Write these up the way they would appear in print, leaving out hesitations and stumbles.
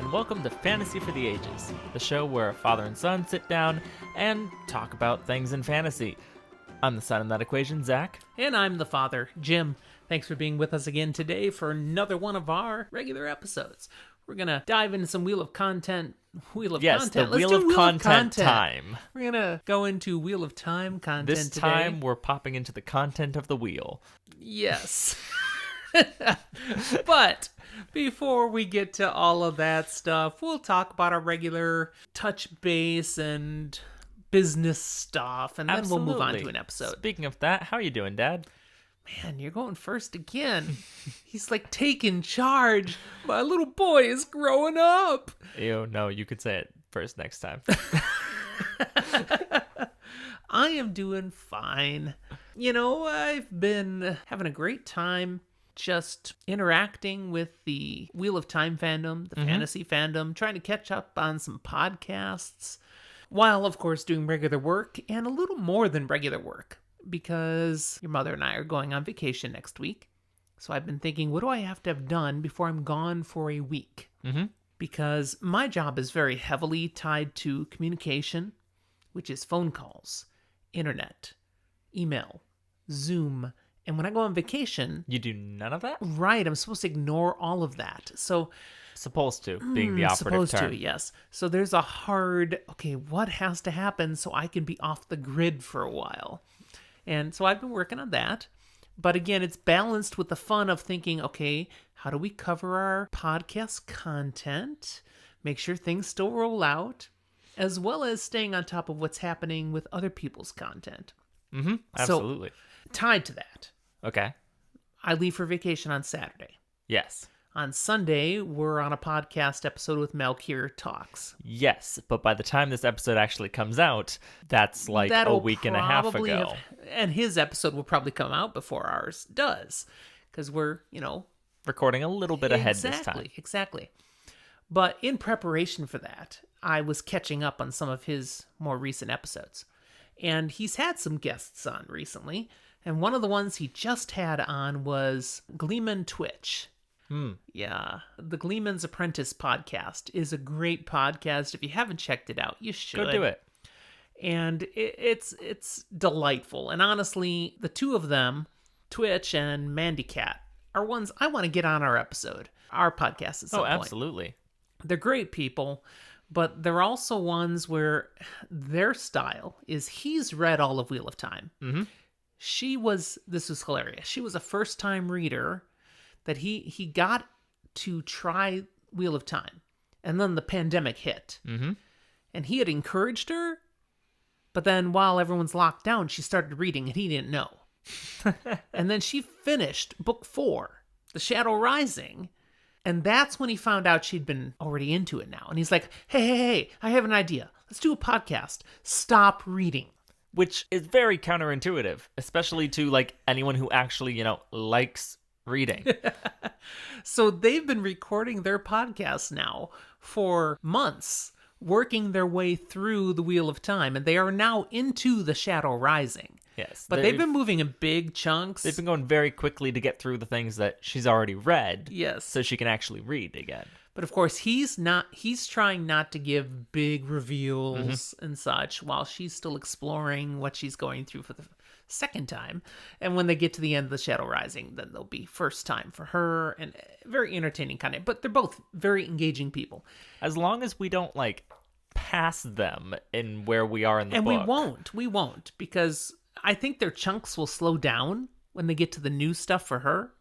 and welcome to Fantasy for the Ages, the show where a father and son sit down and talk about things in fantasy. I'm the son in that equation, Zach. And I'm the father, Jim. Thanks for being with us again today for another one of our regular episodes. We're going to dive into some Wheel of Content. Yes, the Wheel of Content time. We're going to go into Wheel of Time content This today. time, we're popping into the content of the wheel. Yes. But before we get to all of that stuff, we'll talk about our regular touch base and business stuff, and then we'll move on to an episode. Speaking of that, how are you doing, Dad? Man, you're going first again. He's like taking charge. My little boy is growing up. Ew, no, you could say it first next time. I am doing fine. You know, I've been having a great time just interacting with the Wheel of Time fandom, the fantasy fandom, trying to catch up on some podcasts, while, of course, doing regular work and a little more than regular work, because your mother and I are going on vacation next week. So I've been thinking, what do I have to have done before I'm gone for a week? Because my job is very heavily tied to communication, which is phone calls, internet, email, Zoom. And when I go on vacation... You do none of that? Right, I'm supposed to ignore all of that. So... Supposed to, being the operative term. Yes. So there's a hard, okay, what has to happen so I can be off the grid for a while? And so I've been working on that. But again, it's balanced with the fun of thinking, okay, how do we cover our podcast content? Make sure things still roll out, as well as staying on top of what's happening with other people's content. Absolutely. So, tied to that, Okay. I leave for vacation on Saturday. Yes. On Sunday, we're on a podcast episode with Malkier Talks. Yes, but by the time this episode actually comes out, that's like a week and a half ago. And his episode will probably come out before ours does, because we're, recording a little bit ahead this time. Exactly. But in preparation for that, I was catching up on some of his more recent episodes. And he's had some guests on recently, and one of the ones he just had on was Gleeman Twitch. Yeah, the Gleeman's Apprentice podcast is a great podcast. If you haven't checked it out, you should. Go do it. And it's delightful. And honestly, the two of them, Twitch and Mandy Cat, are ones I want to get on our podcast at some point. Absolutely. They're great people, but they're also ones where their style is he's read all of Wheel of Time. This was hilarious. She was a first-time reader that he got to try Wheel of Time. And then the pandemic hit. And he had encouraged her, but then while everyone's locked down, she started reading and he didn't know. And then she finished book 4, The Shadow Rising, and that's when he found out she'd been already into it now. And he's like, hey, I have an idea. Let's do a podcast. Stop reading. Which is very counterintuitive, especially to like anyone who actually, likes reading. So they've been recording their podcast now for months, working their way through the Wheel of Time, and they are now into The Shadow Rising. Yes. But they've been moving in big chunks. They've been going very quickly to get through the things that she's already read. Yes. So she can actually read again. But of course, he's trying not to give big reveals and such while she's still exploring what she's going through for the second time. And when they get to the end of The Shadow Rising, then they'll be first time for her, and very entertaining kind of, but they're both very engaging people. As long as we don't pass them in where we are in the book. And we won't, because I think their chunks will slow down when they get to the new stuff for her.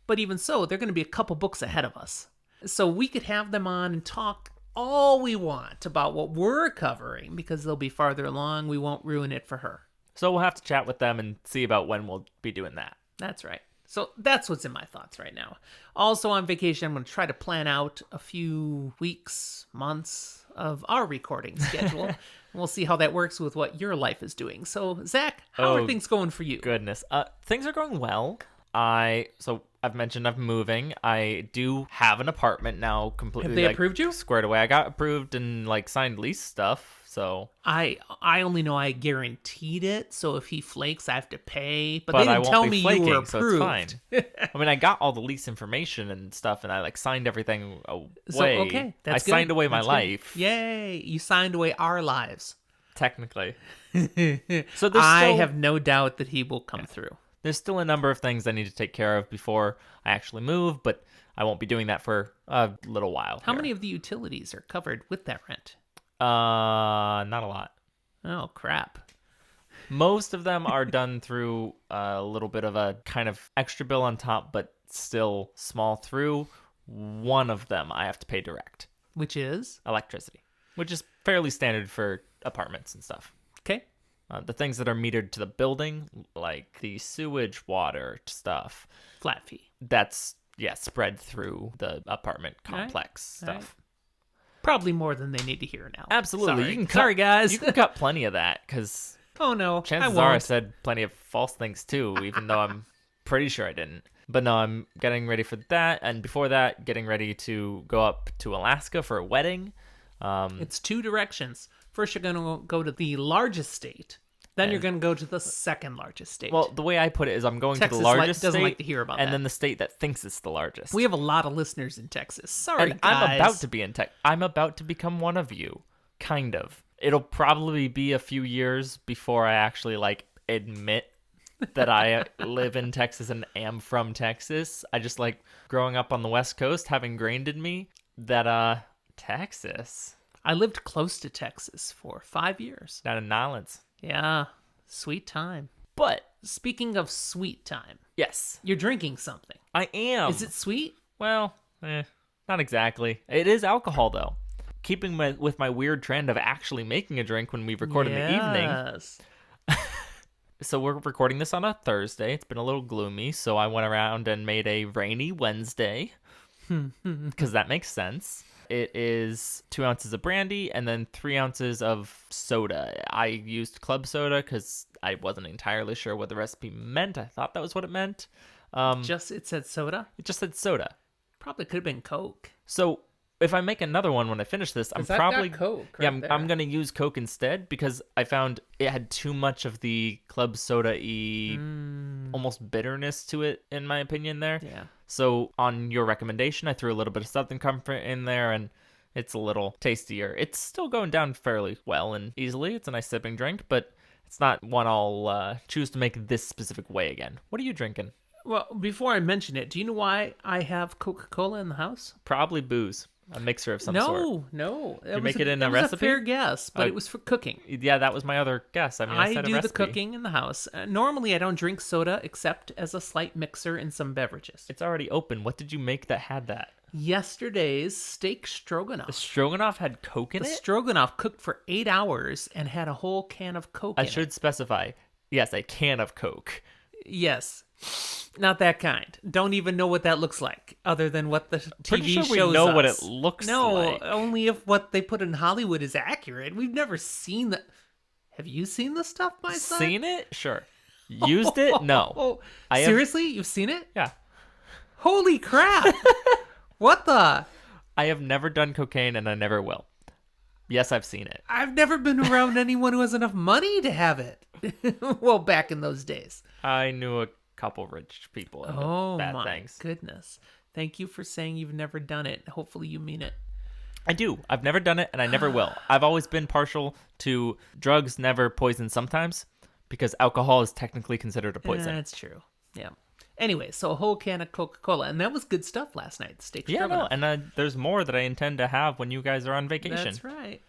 But even so, they're going to be a couple books ahead of us. So we could have them on and talk all we want about what we're covering, because they'll be farther along. We won't ruin it for her. So we'll have to chat with them and see about when we'll be doing that. That's right. So that's what's in my thoughts right now. Also on vacation, I'm going to try to plan out a few weeks, months of our recording schedule. We'll see how that works with what your life is doing. So, Zach, how are things going for you? Goodness. Things are going well. I've mentioned I'm moving. I do have an apartment now completely. Have they approved you? Squared away. I got approved and signed lease stuff. So I only know I guaranteed it, so if he flakes, I have to pay. But but they I didn't won't tell be me flaking, you were so it's fine. approved. I mean, I got all the lease information and stuff, and I like signed everything away. So okay, that's I good. signed away my That's good. life, Yay! You signed away our lives. technically. So there's I still, have no doubt that he will come through. there's still a number of things I need to take care of before I actually move, but I won't be doing that for a little while. How here. many of the utilities are covered with that rent? Not a lot. Oh crap! Most of them are done through a little bit of a kind of extra bill on top, but still small through. One of them I have to pay direct. Which is Electricity, which is fairly standard for apartments and stuff. okay. The things that are metered to the building, like the sewage, water stuff, Flat fee. that's, spread through the apartment All right. complex All right. stuff. Probably more than they need to hear now. Absolutely. Sorry. You can cut, Sorry, guys. You can cut plenty of that, because Oh no, chances I are I won't. said plenty of false things too, even though I'm pretty sure I didn't. But no, I'm getting ready for that, and before that, getting ready to go up to Alaska for a wedding. It's two directions. First, you're going to go to the largest state. Then you're going to go to the second largest state. Well, the way I put it is I'm going Texas to the largest doesn't state, like to hear about and that. then the state that thinks it's the largest. We have a lot of listeners in Texas. Sorry, and guys. I'm about to be in tech. I'm about to become one of you, kind of. It'll probably be a few years before I actually like admit that I live in Texas and am from Texas. I just like growing up on the West Coast, having ingrained in me that Texas, I lived close to Texas for 5 years. down in Nolens. Yeah, sweet time. But Speaking of sweet time, yes, you're drinking something. I am. Is it sweet? Well, not exactly. It is alcohol though. Keeping with my weird trend of actually making a drink when we record in the evening. Yes. So we're recording this on a Thursday. It's been a little gloomy, so I went around and made a rainy Wednesday because that makes sense. It is 2 ounces of brandy and then 3 ounces of soda. I used club soda because I wasn't entirely sure what the recipe meant. I thought that was what it meant. It said soda. It just said soda. Probably could have been Coke. So if I make another one when I finish this, I'm 'Cause I've got probably Coke yeah, right I'm there. gonna use Coke instead because I found it had too much of the club soda-y almost bitterness to it, in my opinion. There, Yeah. So on your recommendation, I threw a little bit of Southern Comfort in there, and it's a little tastier. It's still going down fairly well and easily. It's a nice sipping drink, but it's not one I'll choose to make this specific way again. What are you drinking? Well, before I mention it, do you know why I have Coca-Cola in the house? Probably booze. A mixer of some sort. No. You make it in that a was recipe? a fair guess, but it was for cooking. Yeah, that was my other guess. I mean, I said do a recipe. the cooking in the house. Normally, I don't drink soda except as a slight mixer in some beverages. It's already open. What did you make that had that? Yesterday's steak The stroganoff. stroganoff had Coke in The it? stroganoff cooked for 8 hours and had a whole can of Coke I in should it. specify. Yes, a can of Coke. Yes. Not that kind. Don't even know what that looks like, other than what the TV Pretty sure shows we know us. what it looks no, like. only if what they put in Hollywood is accurate. We've never seen the... Have you seen the stuff, my son? Seen it? Sure. Used it? No. Oh, I have- seriously? You've seen it? Yeah. Holy crap! What the... I have never done cocaine and I never will. Yes, I've seen it. I've never been around anyone who has enough money to have it. Well, back in those days. I knew a couple rich people and bad my things. goodness. Thank you for saying you've never done it. Hopefully you mean it. I do. I've never done it and I never will. I've always been partial to drugs never poison sometimes because alcohol is technically considered a poison. That's true. Yeah. Anyway, so a whole can of Coca-Cola. And that was good stuff last night. Steak Yeah, no, stroganoff. and there's more that I intend to have when you guys are on vacation. That's right.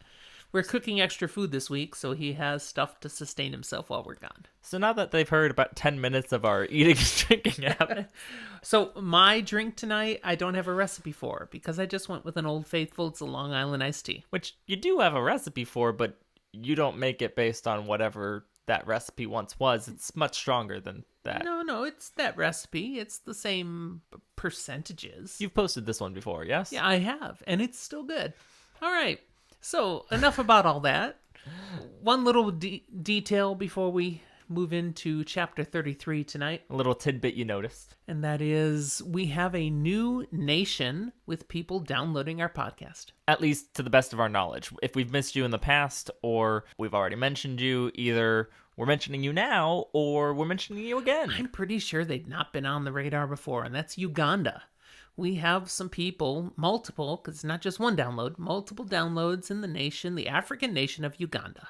We're cooking extra food this week, so he has stuff to sustain himself while we're gone. So now that they've heard about 10 minutes of our eating and drinking habits, So my drink tonight, I don't have a recipe for because I just went with an Old Faithful. It's a Long Island iced tea. which you do have a recipe for, but you don't make it based on whatever that recipe once was. It's much stronger than that. No, it's that recipe. It's the same percentages. You've posted this one before, yes? Yeah, I have, and it's still good. All right. So enough about all that. One little detail before we move into chapter 33 tonight. A little tidbit you noticed. And that is, we have a new nation with people downloading our podcast. At least to the best of our knowledge. If we've missed you in the past, or we've already mentioned you, either we're mentioning you now, or we're mentioning you again. I'm pretty sure they've not been on the radar before, and that's Uganda. We have some people, multiple, because it's not just one download, multiple downloads in the nation, the African nation of Uganda.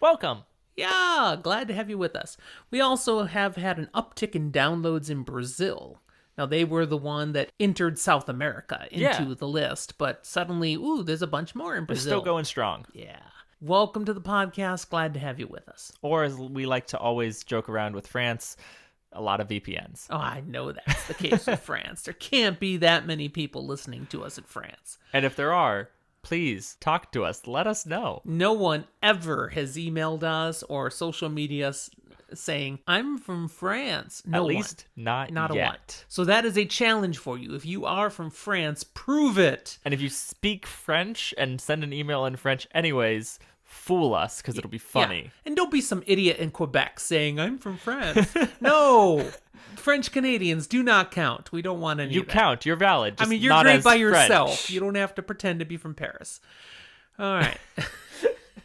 Welcome. Yeah, glad to have you with us. We also have had an uptick in downloads in Brazil. Now, they were the one that entered South America into the list, but suddenly, there's a bunch more in Brazil. They're still going strong. Yeah. Welcome to the podcast. Glad to have you with us. Or as we like to always joke around with France, a lot of VPNs. Oh, I know that's the case with France. There can't be that many people listening to us in France. And if there are, please talk to us. Let us know. No one ever has emailed us or social media saying, I'm from France. No At one. least not a one. yet. So that is a challenge for you. If you are from France, prove it. And if you speak French and send an email in French anyways, fool us, because it'll be funny. Yeah. And don't be some idiot in Quebec saying, I'm from France. No. French Canadians do not count. We don't want any You of that. count. You're valid. Just you're not great as by yourself. French. You don't have to pretend to be from Paris. All right.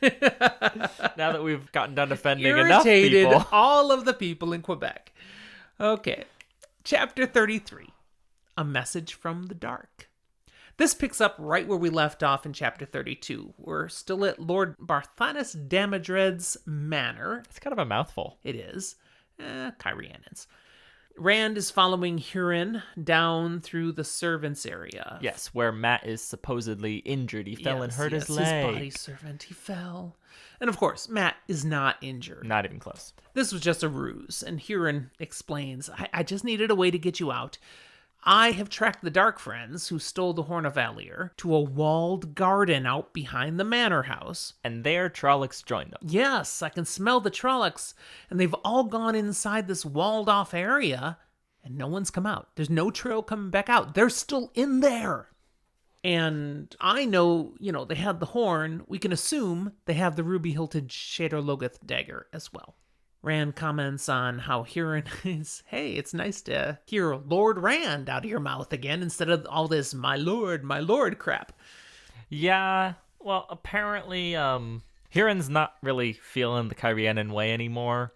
Now that we've gotten done offending enough Irritated people. all of the people in Quebec. Okay. Chapter 33. A Message from the Dark. This picks up right where we left off in chapter 32. We're still at Lord Barthanas Damodred's manor. It's kind of a mouthful. It is. Kyrianans. Rand is following Hurin down through the servants' area. Yes, where Matt is supposedly injured. He fell and hurt his leg. His body servant, he fell. And of course, Matt is not injured. Not even close. This was just a ruse, and Hurin explains, I just needed a way to get you out. I have tracked the Dark Friends who stole the Horn of Valier to a walled garden out behind the manor house. And there Trollocs joined them. Yes, I can smell the Trollocs, and they've all gone inside this walled-off area, and no one's come out. There's no trail coming back out. They're still in there. And I know, they had the horn. We can assume they have the ruby-hilted Shadar Logoth dagger as well. Rand comments on how Hurin is, hey, it's nice to hear Lord Rand out of your mouth again instead of all this my lord crap. Yeah, well, apparently, Hurin's not really feeling the Kyrianan way anymore.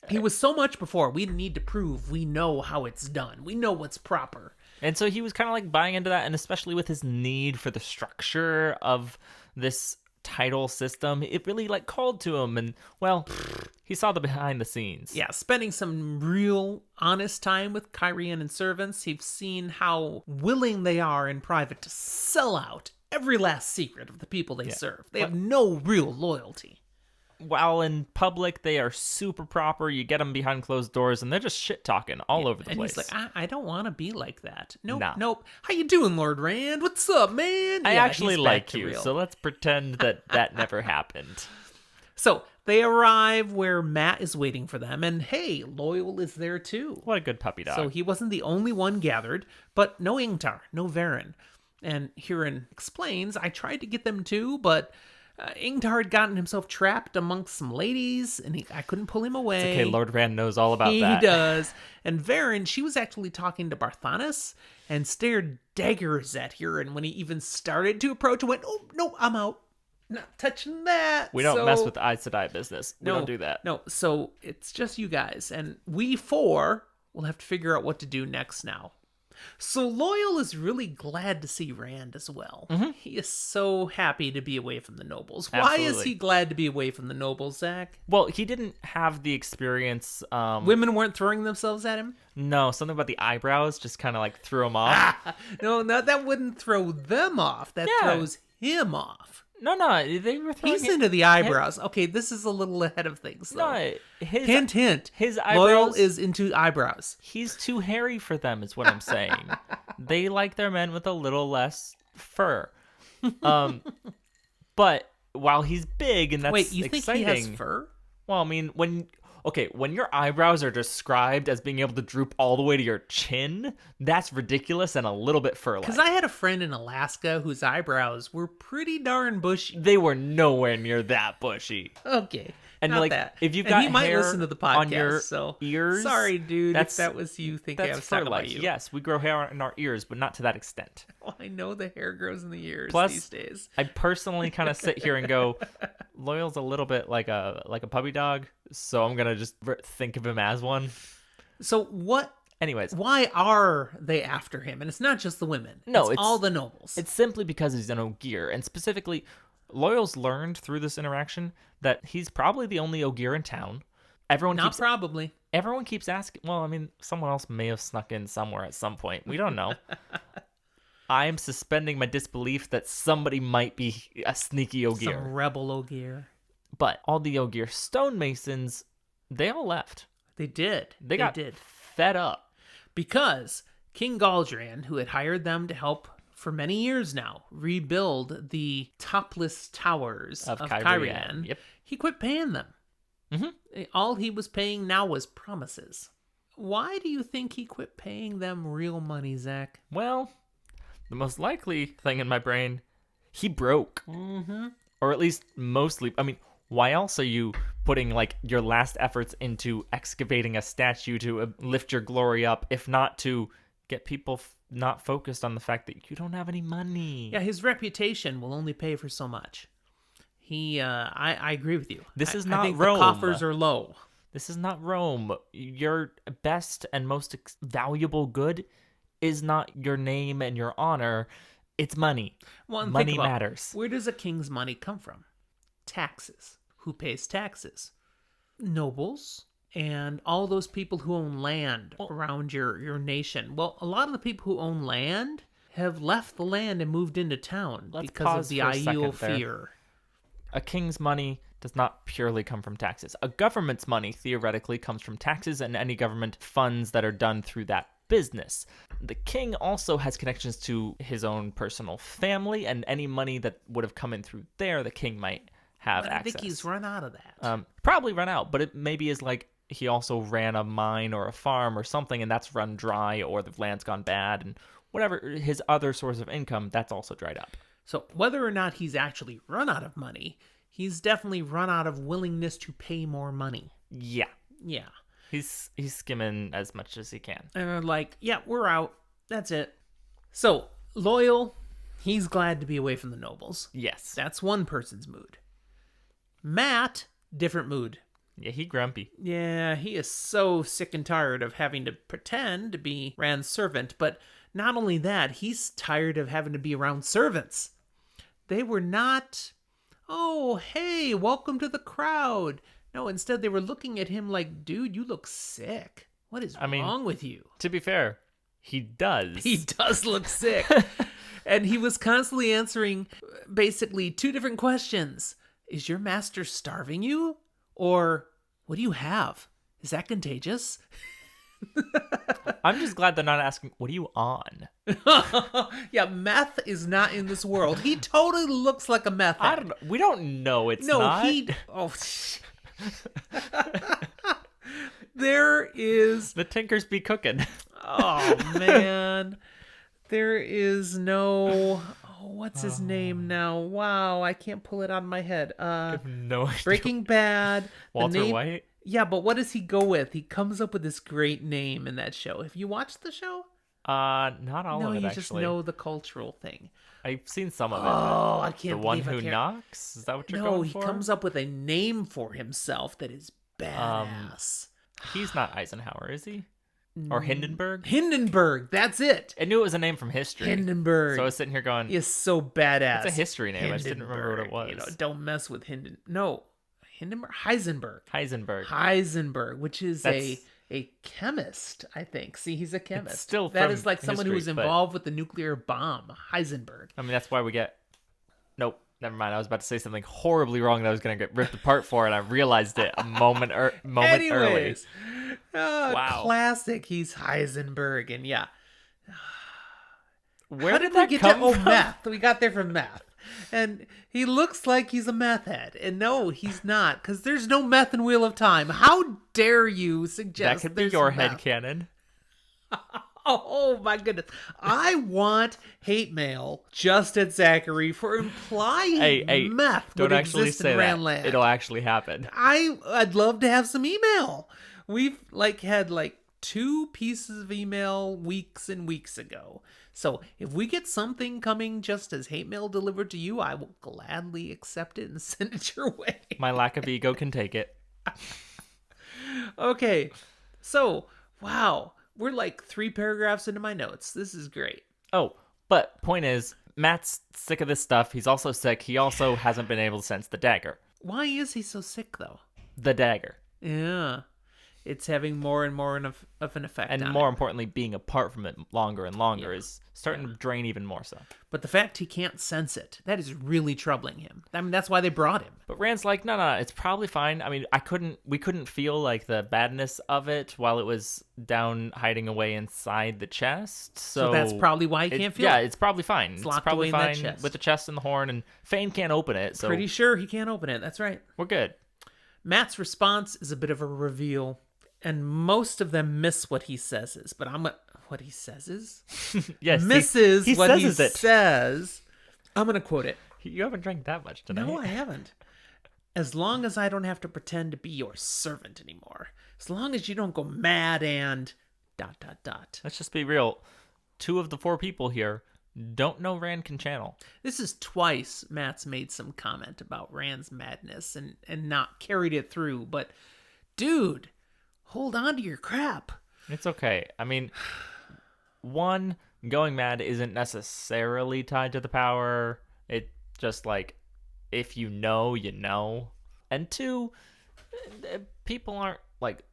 He was so much before. We need to prove we know how it's done. We know what's proper. And so he was kind of like buying into that, and especially with his need for the structure of this title system, it really called to him, and he saw the behind the scenes. Yeah, spending some real honest time with Kyrianan servants, he's seen how willing they are in private to sell out every last secret of the people they serve. They have no real loyalty. While in public, they are super proper. You get them behind closed doors, and they're just shit-talking all over the place. And he's like, I don't want to be like that. Nope, No. nope. How you doing, Lord Rand? What's up, man? I actually he's back like to you, real. so let's pretend that never happened. So they arrive where Matt is waiting for them, and hey, Loyal is there too. What a good puppy dog. So he wasn't the only one gathered, but no Ingtar, no Varen. And Hurin explains, I tried to get them too, but Ingtar had gotten himself trapped amongst some ladies, and I couldn't pull him away. It's okay, Lord Rand knows all about that. He does. And Varen, she was actually talking to Barthanas and stared daggers at Hurin when he even started to approach and went, oh, no, I'm out. Not touching that. We don't mess with Aes Sedai business. We don't do that. No, so it's just you guys. And we four will have to figure out what to do next now. So Loyal is really glad to see Rand as well. Mm-hmm. He is so happy to be away from the nobles. Absolutely. Why is he glad to be away from the nobles, Zach? Well, he didn't have the experience. Women weren't throwing themselves at him? No, something about the eyebrows just kind of threw him off. No, that wouldn't throw them off. That throws him off. No, they were throwing. He's into the eyebrows. Okay, this is a little ahead of things, though. No, hint. His eyebrows. Loyal is into eyebrows. He's too hairy for them, is what I'm saying. They like their men with a little less fur. But while he's big, and that's Wait, you exciting, think he has fur? Well, I mean, when your eyebrows are described as being able to droop all the way to your chin, that's ridiculous and a little bit fur-like. Because I had a friend in Alaska whose eyebrows were pretty darn bushy. They were nowhere near that bushy. Okay. And Not like, that. if you've And got he might hair listen to the podcast, on your so ears, sorry, dude. If that's that was you thinking I was for talking about like, you. yes, we grow hair in our ears, but not to that extent. Well, I know the hair grows in the ears Plus, these days. I personally kind of sit here and go, Loyal's a little bit like a puppy dog, so I'm gonna just think of him as one. So what? Anyways, why are they after him? And it's not just the women. No, it's all the nobles. It's simply because he's an Ogier, and specifically, Loyal's learned through this interaction that he's probably the only Ogier in town. Everyone keeps asking. Well, I mean, someone else may have snuck in somewhere at some point. We don't know. I am suspending my disbelief that somebody might be a sneaky Ogier. Some rebel Ogier. But all the Ogier stonemasons, they all left. They did. They got fed up. Because King Galdrian, who had hired them to help for many years now rebuild the topless towers of Cairhien, he quit paying them. Mm-hmm. All he was paying now was promises. Why do you think he quit paying them real money, Zach? Well, the most likely thing in my brain, he broke. Mm-hmm. Or at least mostly. I mean, why else are you putting like your last efforts into excavating a statue to lift your glory up, if not to get people not focused on the fact that you don't have any money? Yeah, his reputation will only pay for so much. I agree with you. This is not I think Rome. The coffers are low. This is not Rome. Your best and most valuable good is not your name and your honor. It's money. Well, money matters. Where does a king's money come from? Taxes. Who pays taxes? Nobles and all those people who own land around your nation. Well, a lot of the people who own land have left the land and moved into town because of the Aiel fear. A king's money does not purely come from taxes. A government's money theoretically comes from taxes and any government funds that are done through that business. The king also has connections to his own personal family, and any money that would have come in through there, the king might have access. I think he's run out of that. Probably run out, but it maybe is like he also ran a mine or a farm or something, and that's run dry, or the land's gone bad, and whatever his other source of income, that's also dried up. So whether or not he's actually run out of money, he's definitely run out of willingness to pay more money. Yeah. Yeah. He's skimming as much as he can. And they're like, yeah, we're out. That's it. So, Loyal, he's glad to be away from the nobles. Yes. That's one person's mood. Matt, different mood. Yeah, he grumpy. Yeah, he is so sick and tired of having to pretend to be Rand's servant, but not only that, he's tired of having to be around servants. They were not, oh, hey, welcome to the crowd. No, instead they were looking at him like, dude, you look sick. What is wrong with you? To be fair, he does. He does look sick. And he was constantly answering basically two different questions. Is your master starving you? Or what do you have? Is that contagious? I'm just glad they're not asking, what are you on? Yeah, meth is not in this world. He totally looks like a meth head. I don't know. We don't know it's not. There is... The Tinkers be cooking. Oh, man. There is no... what's his name now? Wow, I can't pull it out of my head. I have no idea. Breaking Bad. Walter White? Yeah, but what does he go with? He comes up with this great name in that show. Have you watched the show? Not all of it, actually. No, you just know the cultural thing. I've seen some of it. Oh, I can't believe The One Who Knocks? Is that what you're going for? No, he comes up with a name for himself that is badass. He's not Eisenhower, is he? Or Hindenburg? Hindenburg, that's it. I knew it was a name from history. Hindenburg. So I was sitting here going... He's so badass. It's a history name. I just didn't remember what it was. You know, don't mess with Hindenburg. Heisenberg. Heisenberg, which is a chemist, I think. See, he's a chemist. It's still that is like someone history, who was involved with the nuclear bomb. Heisenberg. I mean, that's why we get... Nope. Never mind. I was about to say something horribly wrong that I was going to get ripped apart for, and I realized it a moment early. Wow. Classic. He's Heisenberg, and yeah. Where How did we get to meth? We got there from meth. And he looks like he's a meth head. And no, he's not, because there's no meth in Wheel of Time. How dare you suggest that could be your headcanon? Oh my goodness. I want hate mail just at Zachary for implying Hey, meth don't would actually exist say in that. Ranland. It'll actually happen. I'd love to have some email. We've had 2 pieces of email weeks and weeks ago. So if we get something coming just as hate mail delivered to you, I will gladly accept it and send it your way. My lack of ego can take it. Okay. So, wow. We're 3 paragraphs into my notes. This is great. Oh, but point is, Matt's sick of this stuff. He's also sick. He also hasn't been able to sense the dagger. Why is he so sick, though? The dagger. Yeah. It's having more and more of an effect And on more him. importantly, being apart from it longer and longer is starting to drain even more so. But the fact he can't sense it, that is really troubling him. I mean, that's why they brought him. But Rand's like, no, it's probably fine. I mean, we couldn't feel the badness of it while it was down hiding away inside the chest. So that's probably why he can't feel it. Yeah, it's probably fine. It's locked probably away in that fine chest. with the chest and the horn, and Fain can't open it, so Pretty sure he can't open it. That's right. we're good. Matt's response is a bit of a reveal, and most of them miss what he says is. But what he says is? Yes, Misses he what he says it. says. I'm going to quote it. You haven't drank that much tonight. No, I haven't. As long as I don't have to pretend to be your servant anymore. As long as you don't go mad and ... Let's just be real. 2 of the 4 people here don't know Rand can channel. This is twice Matt's made some comment about Rand's madness and not carried it through. But, dude, hold on to your crap. It's okay. I mean, 1, going mad isn't necessarily tied to the power. It just if you know, you know. And 2, people aren't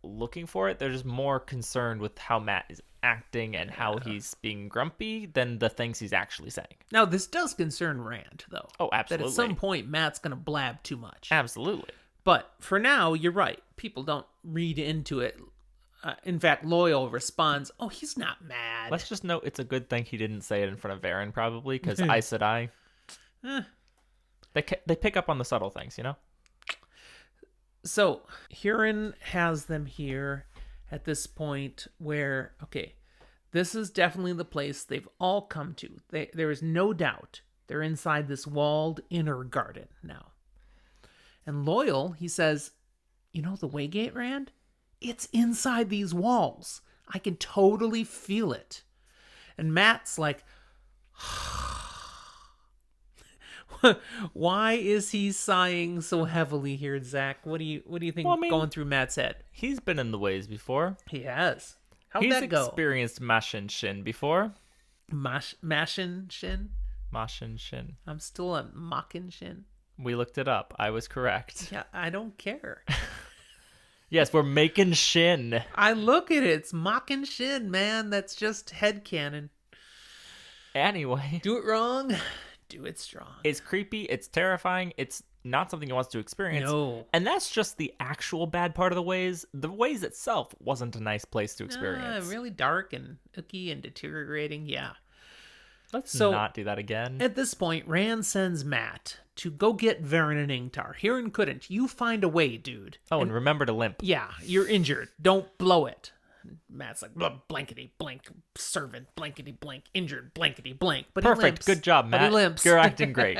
looking for it. They're just more concerned with how Matt is acting and how he's being grumpy than the things he's actually saying. Now, this does concern Rand, though. Oh, absolutely. That at some point, Matt's going to blab too much. Absolutely. But for now, you're right. People don't read into it. In fact, Loyal responds, "Oh, he's not mad." Let's just note it's a good thing he didn't say it in front of Varen, probably, because Aes Sedai. They pick up on the subtle things, you know? So, Huron has them here at this point where, okay, this is definitely the place they've all come to. There is no doubt they're inside this walled inner garden now. And Loyal, he says, "You know the Waygate, Rand? It's inside these walls. I can totally feel it." And Matt's like, why is he sighing so heavily here, Zach? What do you think going through Matt's head? He's been in the ways before. He has. How'd He's that go? experienced Mashin Shin before. Mashin Shin? Mashin Shin. I'm still a Mockin Shin. We looked it up. I was correct. Yeah, I don't care. Yes, we're making Shin. I look at it. It's Mockin Shin, man. That's just headcanon. Anyway. Do it wrong, do it strong. It's creepy. It's terrifying. It's not something he wants to experience. No. And that's just the actual bad part of the ways. The ways itself wasn't a nice place to experience. Really dark and icky and deteriorating. Yeah. Let's not do that again. At this point, Rand sends Matt to go get Varen and Ingtar. Huron couldn't. You find a way, dude. Oh, and remember to limp. Yeah, you're injured. Don't blow it. Matt's like, blankety blank, servant, blankety blank, injured, blankety blank. But Perfect. He limps. Good job, Matt. But he limps. You're acting great.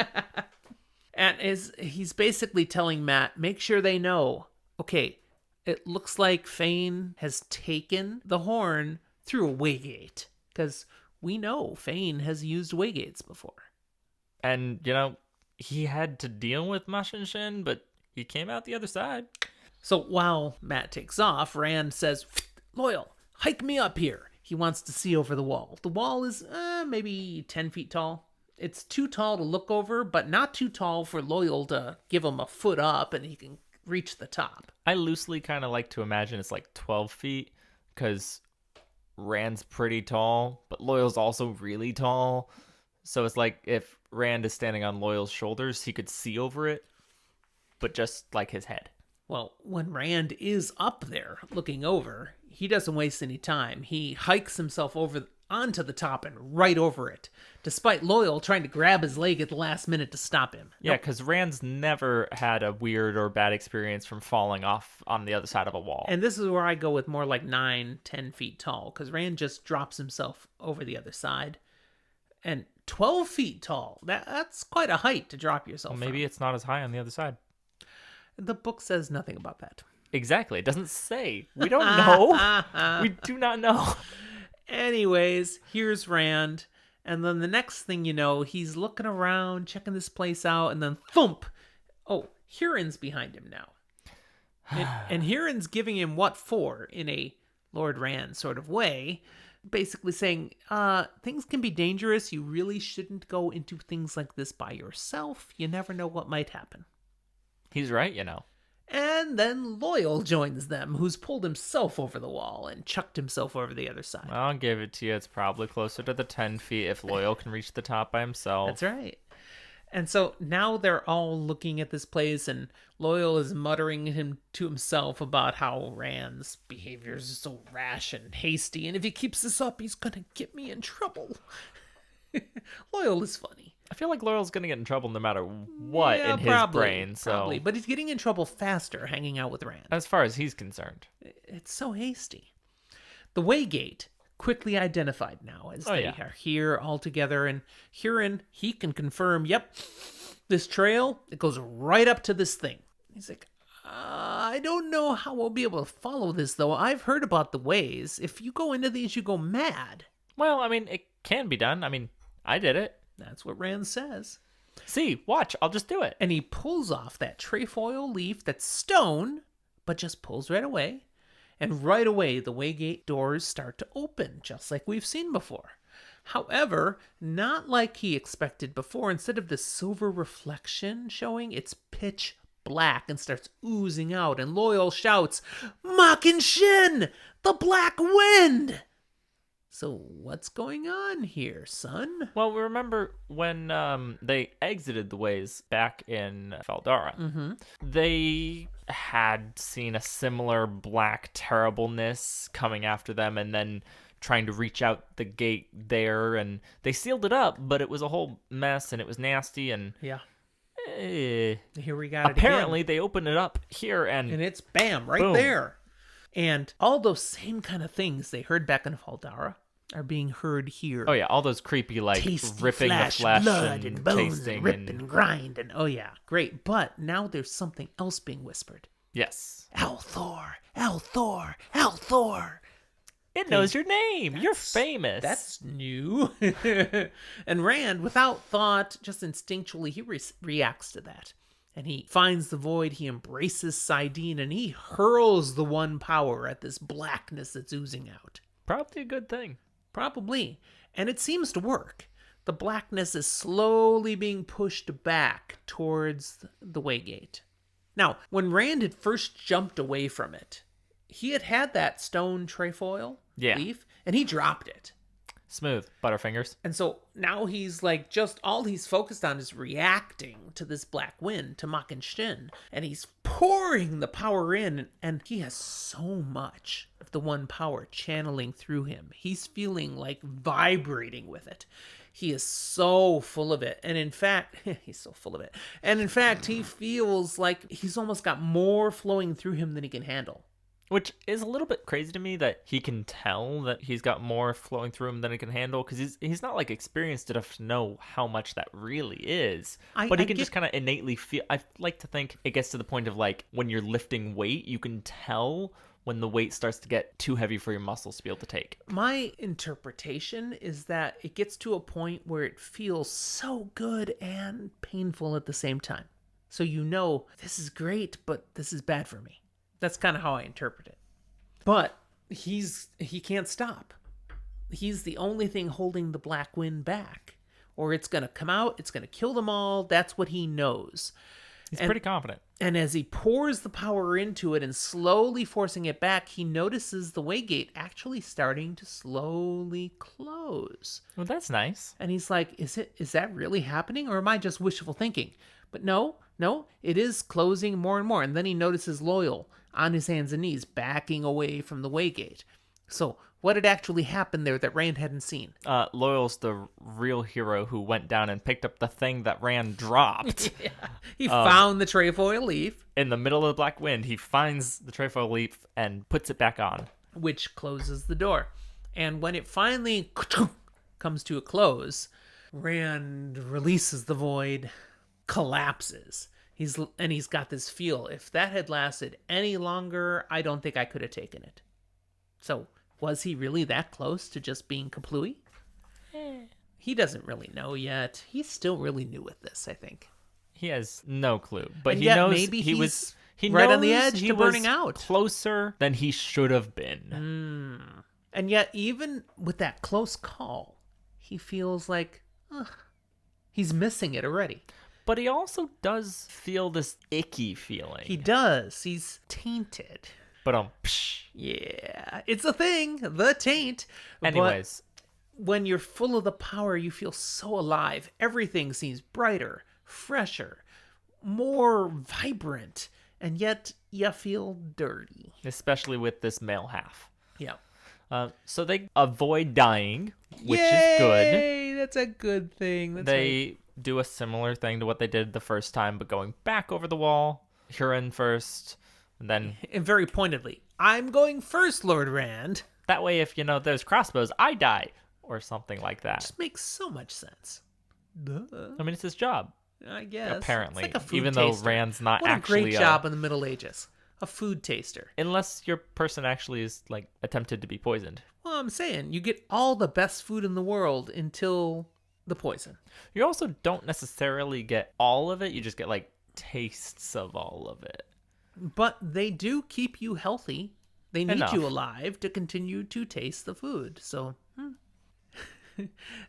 And he's basically telling Matt, make sure they know, okay, it looks like Fain has taken the horn through a waygate. Because we know Fain has used waygates before. And, he had to deal with Mashin Shin, but he came out the other side. So while Matt takes off, Rand says, "Loyal, hike me up here." He wants to see over the wall. The wall is maybe 10 feet tall. It's too tall to look over, but not too tall for Loyal to give him a foot up and he can reach the top. I loosely kind of like to imagine it's 12 feet, because Rand's pretty tall, but Loyal's also really tall. So it's like if Rand is standing on Loyal's shoulders, he could see over it, but just his head. Well, when Rand is up there looking over, he doesn't waste any time. He hikes himself over onto the top and right over it, despite Loyal trying to grab his leg at the last minute to stop him. Yeah, because Rand's never had a weird or bad experience from falling off on the other side of a wall. And this is where I go with more like 9-10 feet tall, because Rand just drops himself over the other side. And 12 feet tall, that's quite a height to drop yourself Well, maybe from. it's not as high on the other side. The book says nothing about that. Exactly. It doesn't say. We don't know. We do not know. Anyways, here's Rand. And then the next thing you know, he's looking around, checking this place out, and then thump! Oh, Huron's behind him now. And Huron's giving him what for in a Lord Rand sort of way. Basically saying, things can be dangerous. You really shouldn't go into things like this by yourself. You never know what might happen. He's right, you know. And then Loyal joins them, who's pulled himself over the wall and chucked himself over the other side. I'll give it to you. It's probably closer to the 10 feet if Loyal can reach the top by himself. That's right. And so now they're all looking at this place, and Loyal is muttering to himself about how Rand's behavior is so rash and hasty, and if he keeps this up, he's going to get me in trouble. Loyal is funny. I feel like Loyal's going to get in trouble no matter what in his brain. So. Probably, but he's getting in trouble faster hanging out with Rand. As far as he's concerned. It's so hasty. The Waygate, quickly identified now as they are here all together, and Huron, he can confirm, yep, this trail, it goes right up to this thing. He's like, I don't know how we'll be able to follow this, though. I've heard about the ways. If you go into these, you go mad. Well, I mean, it can be done. I mean, I did it. That's what Rand says. See, watch, I'll just do it. And he pulls off that trefoil leaf that's stone, but just pulls right away. And right away, the Waygate doors start to open, just like we've seen before. However, not like he expected before. Instead of the silver reflection showing, it's pitch black and starts oozing out. And Loyal shouts, "Mockin' Shin! The Black Wind!" So what's going on here, son? Well, remember when they exited the ways back in Faldara, they had seen a similar black terribleness coming after them and then trying to reach out the gate there, and they sealed it up, but it was a whole mess and it was nasty, and yeah. Here we got apparently it again. They opened it up here and it's bam, right boom. There. And all those same kind of things they heard back in Faldara are being heard here. Oh yeah, all those creepy like tasty ripping the flesh blood and bones tasting and rip and grind and oh yeah, great. But now there's something else being whispered. Yes. Althor, Althor, Althor. It knows your name. You're famous. That's new. And Rand, without thought, just instinctually, he reacts to that. And he finds the void, he embraces Saidin, and he hurls the one power at this blackness that's oozing out. Probably a good thing. Probably. And it seems to work. The blackness is slowly being pushed back towards the Waygate. Now, when Rand had first jumped away from it, he had that stone trefoil leaf, and he dropped it. Smooth. Butterfingers. And so now he's like, just all he's focused on is reacting to this black wind, to Mockin' Shin. And he's pouring the power in, and he has so much of the one power channeling through him. He's feeling like vibrating with it. He is so full of it. And in fact, he's so full of it. And in fact, he feels like he's almost got more flowing through him than he can handle. Which is a little bit crazy to me that he can tell that he's got more flowing through him than he can handle, because he's not like experienced enough to know how much that really is. But he can just kind of innately feel. I like to think it gets to the point of like when you're lifting weight, you can tell when the weight starts to get too heavy for your muscles to be able to take. My interpretation is that it gets to a point where it feels so good and painful at the same time. So you know, this is great, but this is bad for me. That's kind of how I interpret it. But he can't stop. He's the only thing holding the black wind back. Or it's going to come out, it's going to kill them all. That's what he knows. He's pretty confident. And as he pours the power into it and slowly forcing it back, he notices the Waygate actually starting to slowly close. Well, that's nice. And he's like, is that really happening? Or am I just wishful thinking? But no, it is closing more and more. And then he notices Loyal on his hands and knees, backing away from the waygate. So what had actually happened there that Rand hadn't seen? Loyal's the real hero who went down and picked up the thing that Rand dropped. Yeah. He found the trefoil leaf. In the middle of the Black Wind, he finds the trefoil leaf and puts it back on. Which closes the door. And when it finally comes to a close, Rand releases the void, collapses. He's got this feel. If that had lasted any longer, I don't think I could have taken it. So, was he really that close to just being kaplooey? He doesn't really know yet. He's still really new with this, I think. He has no clue, but And he yet knows maybe he he's was right on the edge he to burning was out. closer than he should have been. And yet, even with that close call, he feels like he's missing it already. But he also does feel this icky feeling. He does. He's tainted. But Yeah, it's a thing, the taint. anyways, But when you're full of the power, you feel so alive. Everything seems brighter, fresher, more vibrant, and yet you feel dirty. especially with this male half. Yeah. So they avoid dying, which Yay! is good. That's a good thing. That's They do a similar thing to what they did the first time, but going back over the wall. Huron first, and then and very pointedly, I'm going first, Lord Rand. that way, if there's crossbows, I die or something like that. Just makes so much sense. Duh. I mean, it's his job. I guess. Apparently, It's like a food even taster. though Rand's not what actually a great job in the Middle Ages. A food taster. unless your person actually is like attempted to be poisoned. Well, I'm saying you get all the best food in the world until the poison. You also don't necessarily get all of it. You just get like tastes of all of it. But they do keep you healthy. They need Enough. you alive to continue to taste the food. So,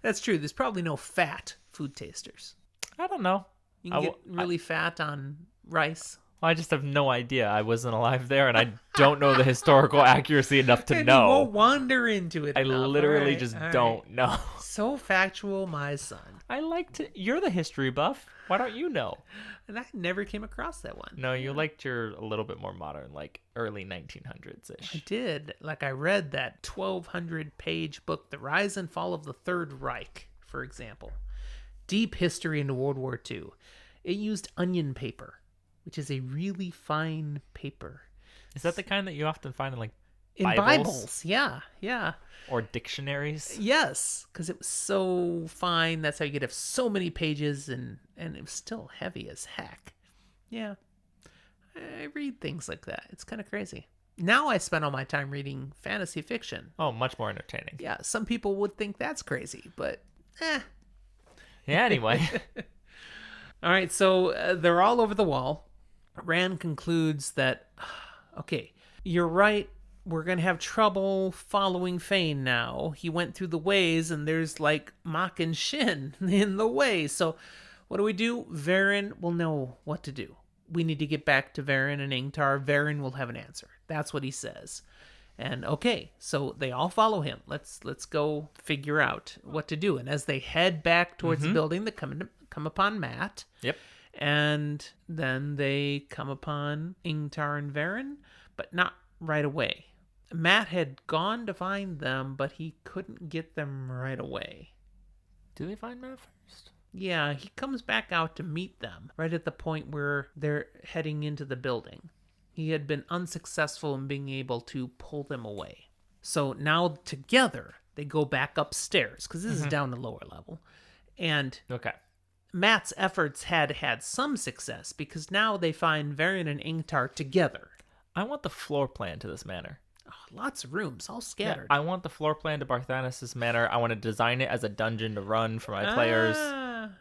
that's true. There's probably no fat food tasters. I don't know. You can get really fat on rice. I just have no idea. I wasn't alive there, and I don't know the historical accuracy enough to And know. You won't wander into it. I enough. literally All just right. don't know. So factual, my son. I like to. You're the history buff. Why don't you know? And I never came across that one. No, you liked your a little bit more modern, like early 1900s I ish. did. Like I read that 1,200-page book, The Rise and Fall of the Third Reich, for example. Deep history into World War II. It used onion paper, which is a really fine paper. Is that the kind that you often find in like In Bibles? Bibles. Yeah. Or dictionaries? Yes, because it was so fine. That's how you could have so many pages, and it was still heavy as heck. Yeah. I read things like that. It's kind of crazy. Now I spend all my time reading fantasy fiction. Oh, much more entertaining. Yeah, some people would think that's crazy, but Yeah, anyway. All right, so they're all over the wall. Rand concludes that, okay, you're right. We're going to have trouble following Fain now. He went through the ways, and there's like Mach and Shin in the way. So what do? Varen will know what to do. We need to get back to Varen and Ingtar. Varen will have an answer. That's what he says. And okay, so they all follow him. Let's go figure out what to do. And as they head back towards the building, they come upon Matt. Yep. And then they come upon Ingtar and Varen, but not right away. Matt had gone to find them, but he couldn't get them right away. Do they find Matt first? Yeah, he comes back out to meet them right at the point where they're heading into the building. He had been unsuccessful in being able to pull them away. So now together, they go back upstairs, because this is down the lower level. And Okay. Matt's efforts had some success, because now they find Varen and Ingtar together. I want the floor plan to this manor. Oh, lots of rooms, all Yeah, scattered. I want the floor plan to Barthanes' manor. I want to design it as a dungeon to run for my players.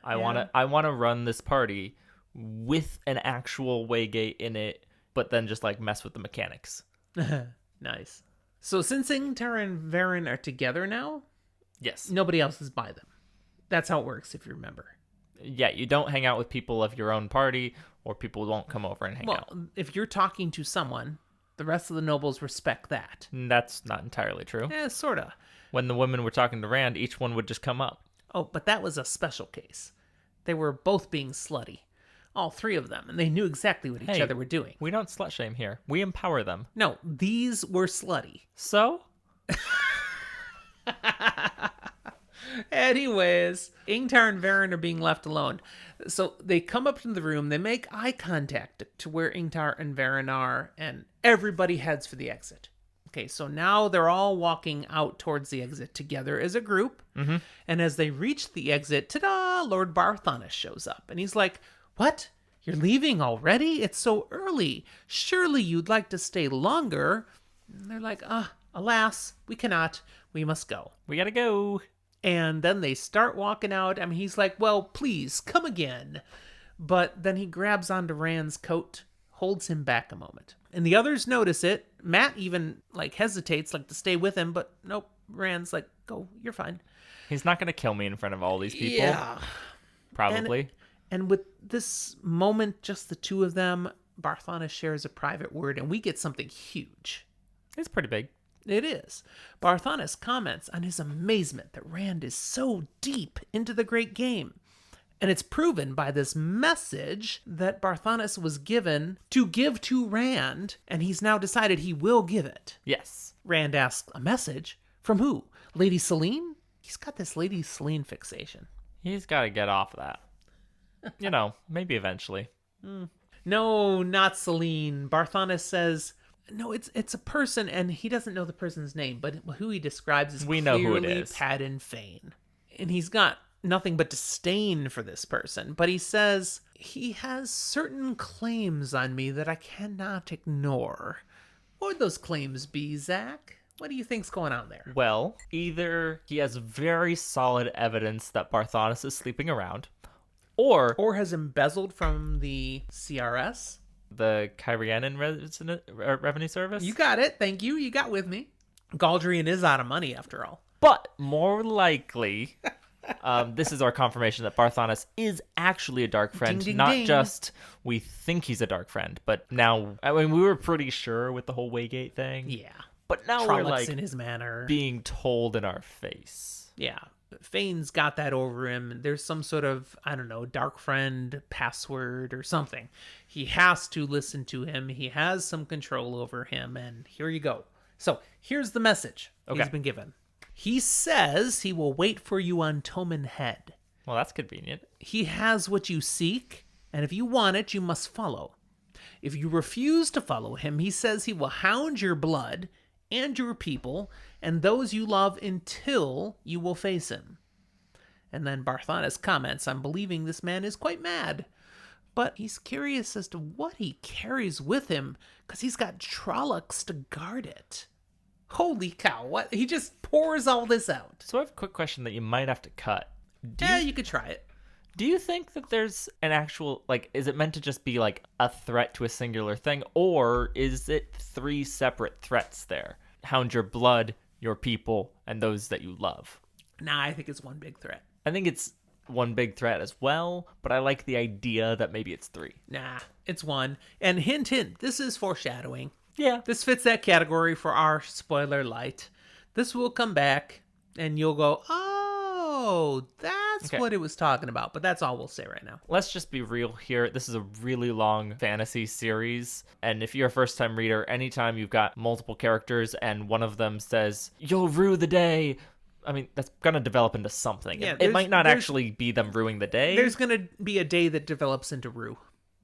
I want to run this party with an actual waygate in it, but then just like mess with the mechanics. Nice. So since Ingtar and Varen are together now, Yes. nobody else is by them. That's how it works, if you remember. Yeah, you don't hang out with people of your own party, or people won't come over and hang out. Well, if you're talking to someone, the rest of the nobles respect that. That's not entirely true. Sorta. When the women were talking to Rand, each one would just come up. Oh, but that was a special case. They were both being slutty. all three of them, and they knew exactly what each other were doing. We don't slut shame here. We empower them. No, these were slutty. So? Anyways, Ingtar and Varen are being left alone. So they come up to the room, they make eye contact to where Ingtar and Varen are, and everybody heads for the exit. Okay, so now they're all walking out towards the exit together as a group. Mm-hmm. And as they reach the exit, ta-da, Lord Barthanes shows up. And he's like, "What? You're leaving already? It's so early. Surely you'd like to stay longer." And they're like, alas, we cannot. We must go. We gotta go. And then they start walking out. I mean, he's like, "Well, please, come again." But then he grabs onto Rand's coat, holds him back a moment. And the others notice it. Matt even, hesitates, to stay with him. But nope, Rand's like, "Go, you're fine." He's not going to kill me in front of all these people. Yeah. Probably. And with this moment, just the two of them, Barthanes shares a private word, and we get something huge. It's pretty big. It is. Barthanes comments on his amazement that Rand is so deep into the great game. And it's proven by this message that Barthanes was given to give to Rand, and he's now decided he will give it. Yes. Rand asks, "A message? From who? Lady Selene?" He's got this Lady Selene fixation. He's got to get off of that. Maybe eventually. No, not Selene. Barthanes says, no, it's a person, and he doesn't know the person's name, but who he describes is we know who it is. Padden Fain. And he's got nothing but disdain for this person, but he says, "He has certain claims on me that I cannot ignore." What would those claims be, Zach? What do you think's going on there? Well, either he has very solid evidence that Barthanes is sleeping around, or has embezzled from the CRS. The Kyrianan Revenue Service? You got it. Thank you. You got with me. Galdrian is out of money, after all. But more likely, this is our confirmation that Barthanes is actually a dark friend. Ding, ding, not ding. just we think he's a dark friend, but now, we were pretty sure with the whole Waygate thing. Yeah. But now Trollocs we're in his manner. being told in our face. Yeah. Fain's got that over him. There's some sort of, dark friend password or something. He has to listen to him. He has some control over him. And here you go. So here's the message he's been given. He says he will wait for you on Toman Head. Well, that's convenient. He has what you seek, and if you want it, you must follow. If you refuse to follow him, he says he will hound your blood and your people and those you love until you will face him. And then Barthanes comments on believing this man is quite mad, but he's curious as to what he carries with him because he's got Trollocs to guard it. Holy cow, what? He just pours all this out. So I have a quick question that you might have to cut. You could try it. Do you think that there's an actual, is it meant to just be a threat to a singular thing, or is it three separate threats there? Hound your blood, your people, and those that you love. Nah, I think it's one big threat. I think it's one big threat as well, but I like the idea that maybe it's three. Nah, it's one. And hint, hint, this is foreshadowing. Yeah. This fits that category for our spoiler light. This will come back, and you'll go, "Oh, that's what it was talking about." But that's all we'll say right now. Let's just be real here. This is a really long fantasy series, and if you're a first-time reader, anytime you've got multiple characters and one of them says, "You'll rue the day," I mean, that's going to develop into something. Yeah, it might not actually be them ruining the day. There's going to be a day that develops into rue.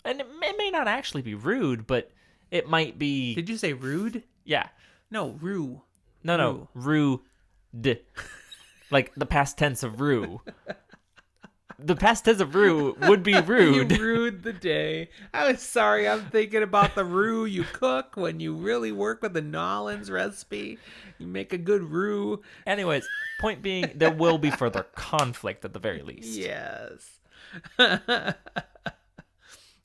And it may not actually be rude, but it might be... Did you say rude? Yeah. No, rue. No, rude. Like the past tense of rue. The past tense of rue would be rude. You rued the day. I was sorry. I'm thinking about the roux you cook when you really work with the Nolans recipe. You make a good roux. Anyways, point being, there will be further conflict at the very least. Yes.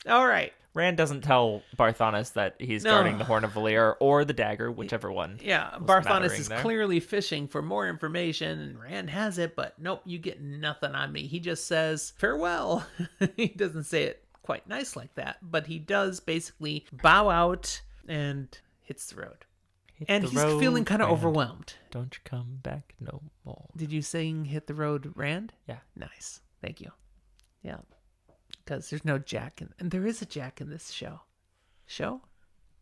All right. Rand doesn't tell Barthanes that he's guarding the Horn of Valir or the dagger, whichever one. Yeah, Barthanes is clearly fishing for more information, and Rand has it, but nope, you get nothing on me. He just says, farewell. He doesn't say it quite nice like that, but he does basically bow out and hits the road. And he's feeling kind of overwhelmed. Don't you come back no more. Did you sing Hit the Road, Rand? Yeah. Nice. Thank you. Yeah. Because there's no Jack and there is a Jack in this show,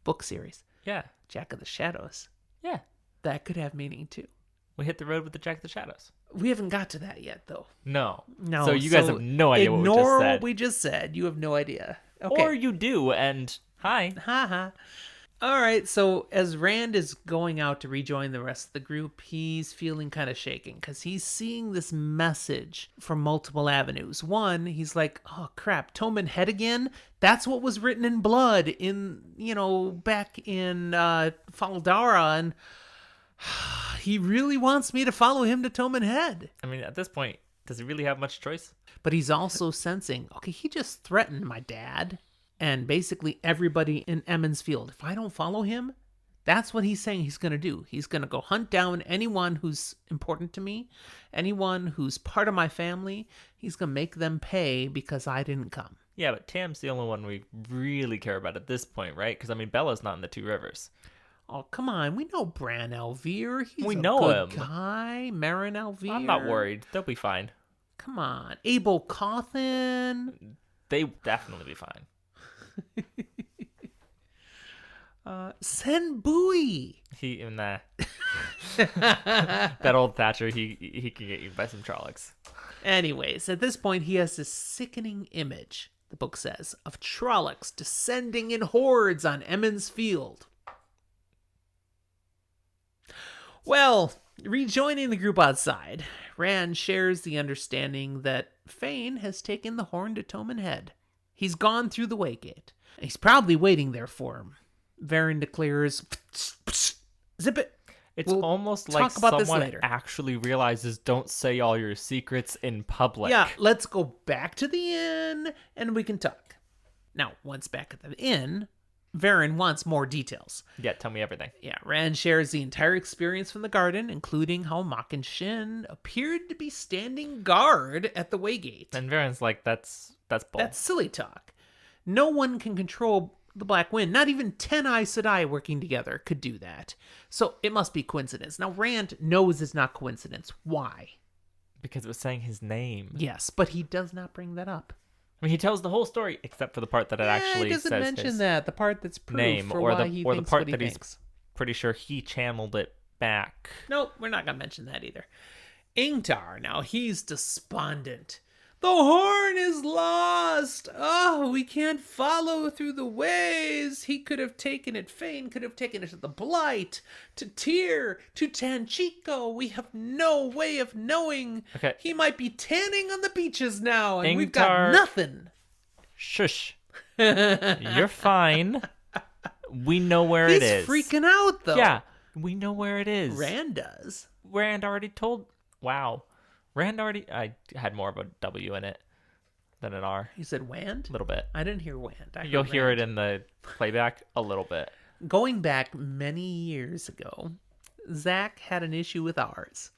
book series. Yeah. Jack of the Shadows. Yeah. That could have meaning too. We hit the road with the Jack of the Shadows. We haven't got to that yet, though. No. No. So you guys have no idea what we just Ignore said. what we just said. You have no idea. Okay. Or you do, and hi. Ha. All right, so as Rand is going out to rejoin the rest of the group, he's feeling kind of shaken because he's seeing this message from multiple avenues. One, he's like, oh crap, Tommen Head again? That's what was written in blood back in Faldara, and he really wants me to follow him to Tommen Head. I mean, at this point, does he really have much choice? But he's also sensing, okay, he just threatened my dad and basically everybody in Emmons Field. If I don't follow him, that's what he's saying he's going to do. He's going to go hunt down anyone who's important to me, anyone who's part of my family. He's going to make them pay because I didn't come. Yeah, but Tam's the only one we really care about at this point, right? Because, I mean, Bella's not in the Two Rivers. Oh, come on. We know Bran Elvir. He's we a know good him. guy. Meryn Elvir. I'm not worried. They'll be fine. Come on. Abel Cawthon. They definitely be fine. Sen Bui. That old Thatcher, he can get you by some Trollocs. Anyways, at this point, he has this sickening image, the book says, of Trollocs descending in hordes on Emmons Field. Well, rejoining the group outside, Rand shares the understanding that Fain has taken the horn to Tommen Head. He's gone through the Waygate. He's probably waiting there for him. Varen declares, zip it. It's almost like someone actually realizes don't say all your secrets in public. Yeah, let's go back to the inn and we can talk. Now, once back at the inn, Varen wants more details. Yeah, tell me everything. Yeah, Rand shares the entire experience from the garden, including how Mock and Shin appeared to be standing guard at the Waygate. And Varen's like, that's bull. That's silly talk. No one can control the Black Wind. Not even 10 Aes Sedai working together could do that. So it must be coincidence. Now, Rand knows it's not coincidence. Why? Because it was saying his name. Yes, but he does not bring that up. I mean, he tells the whole story except for the part that it actually says he doesn't mention that. The part that's proof name, for or why the he or the thinks part what he that thinks. he's pretty sure he channeled it back. Nope, we're not going to mention that either. Ingtar, now he's despondent. The horn is lost. Oh, we can't follow through the ways. He could have taken it. Fain could have taken it to the Blight, to Tyr, to Tanchico. We have no way of knowing. Okay. He might be tanning on the beaches now, and we've Ingtar, got nothing. Shush. You're fine. We know where it is. He's freaking out, though. Yeah, we know where it is. Rand does. Rand already told... Wow. I had more of a W in it than an R. You said Wand? A little bit. I didn't hear Wand. You'll hear it in the playback a little bit. Going back many years ago, Zach had an issue with R's,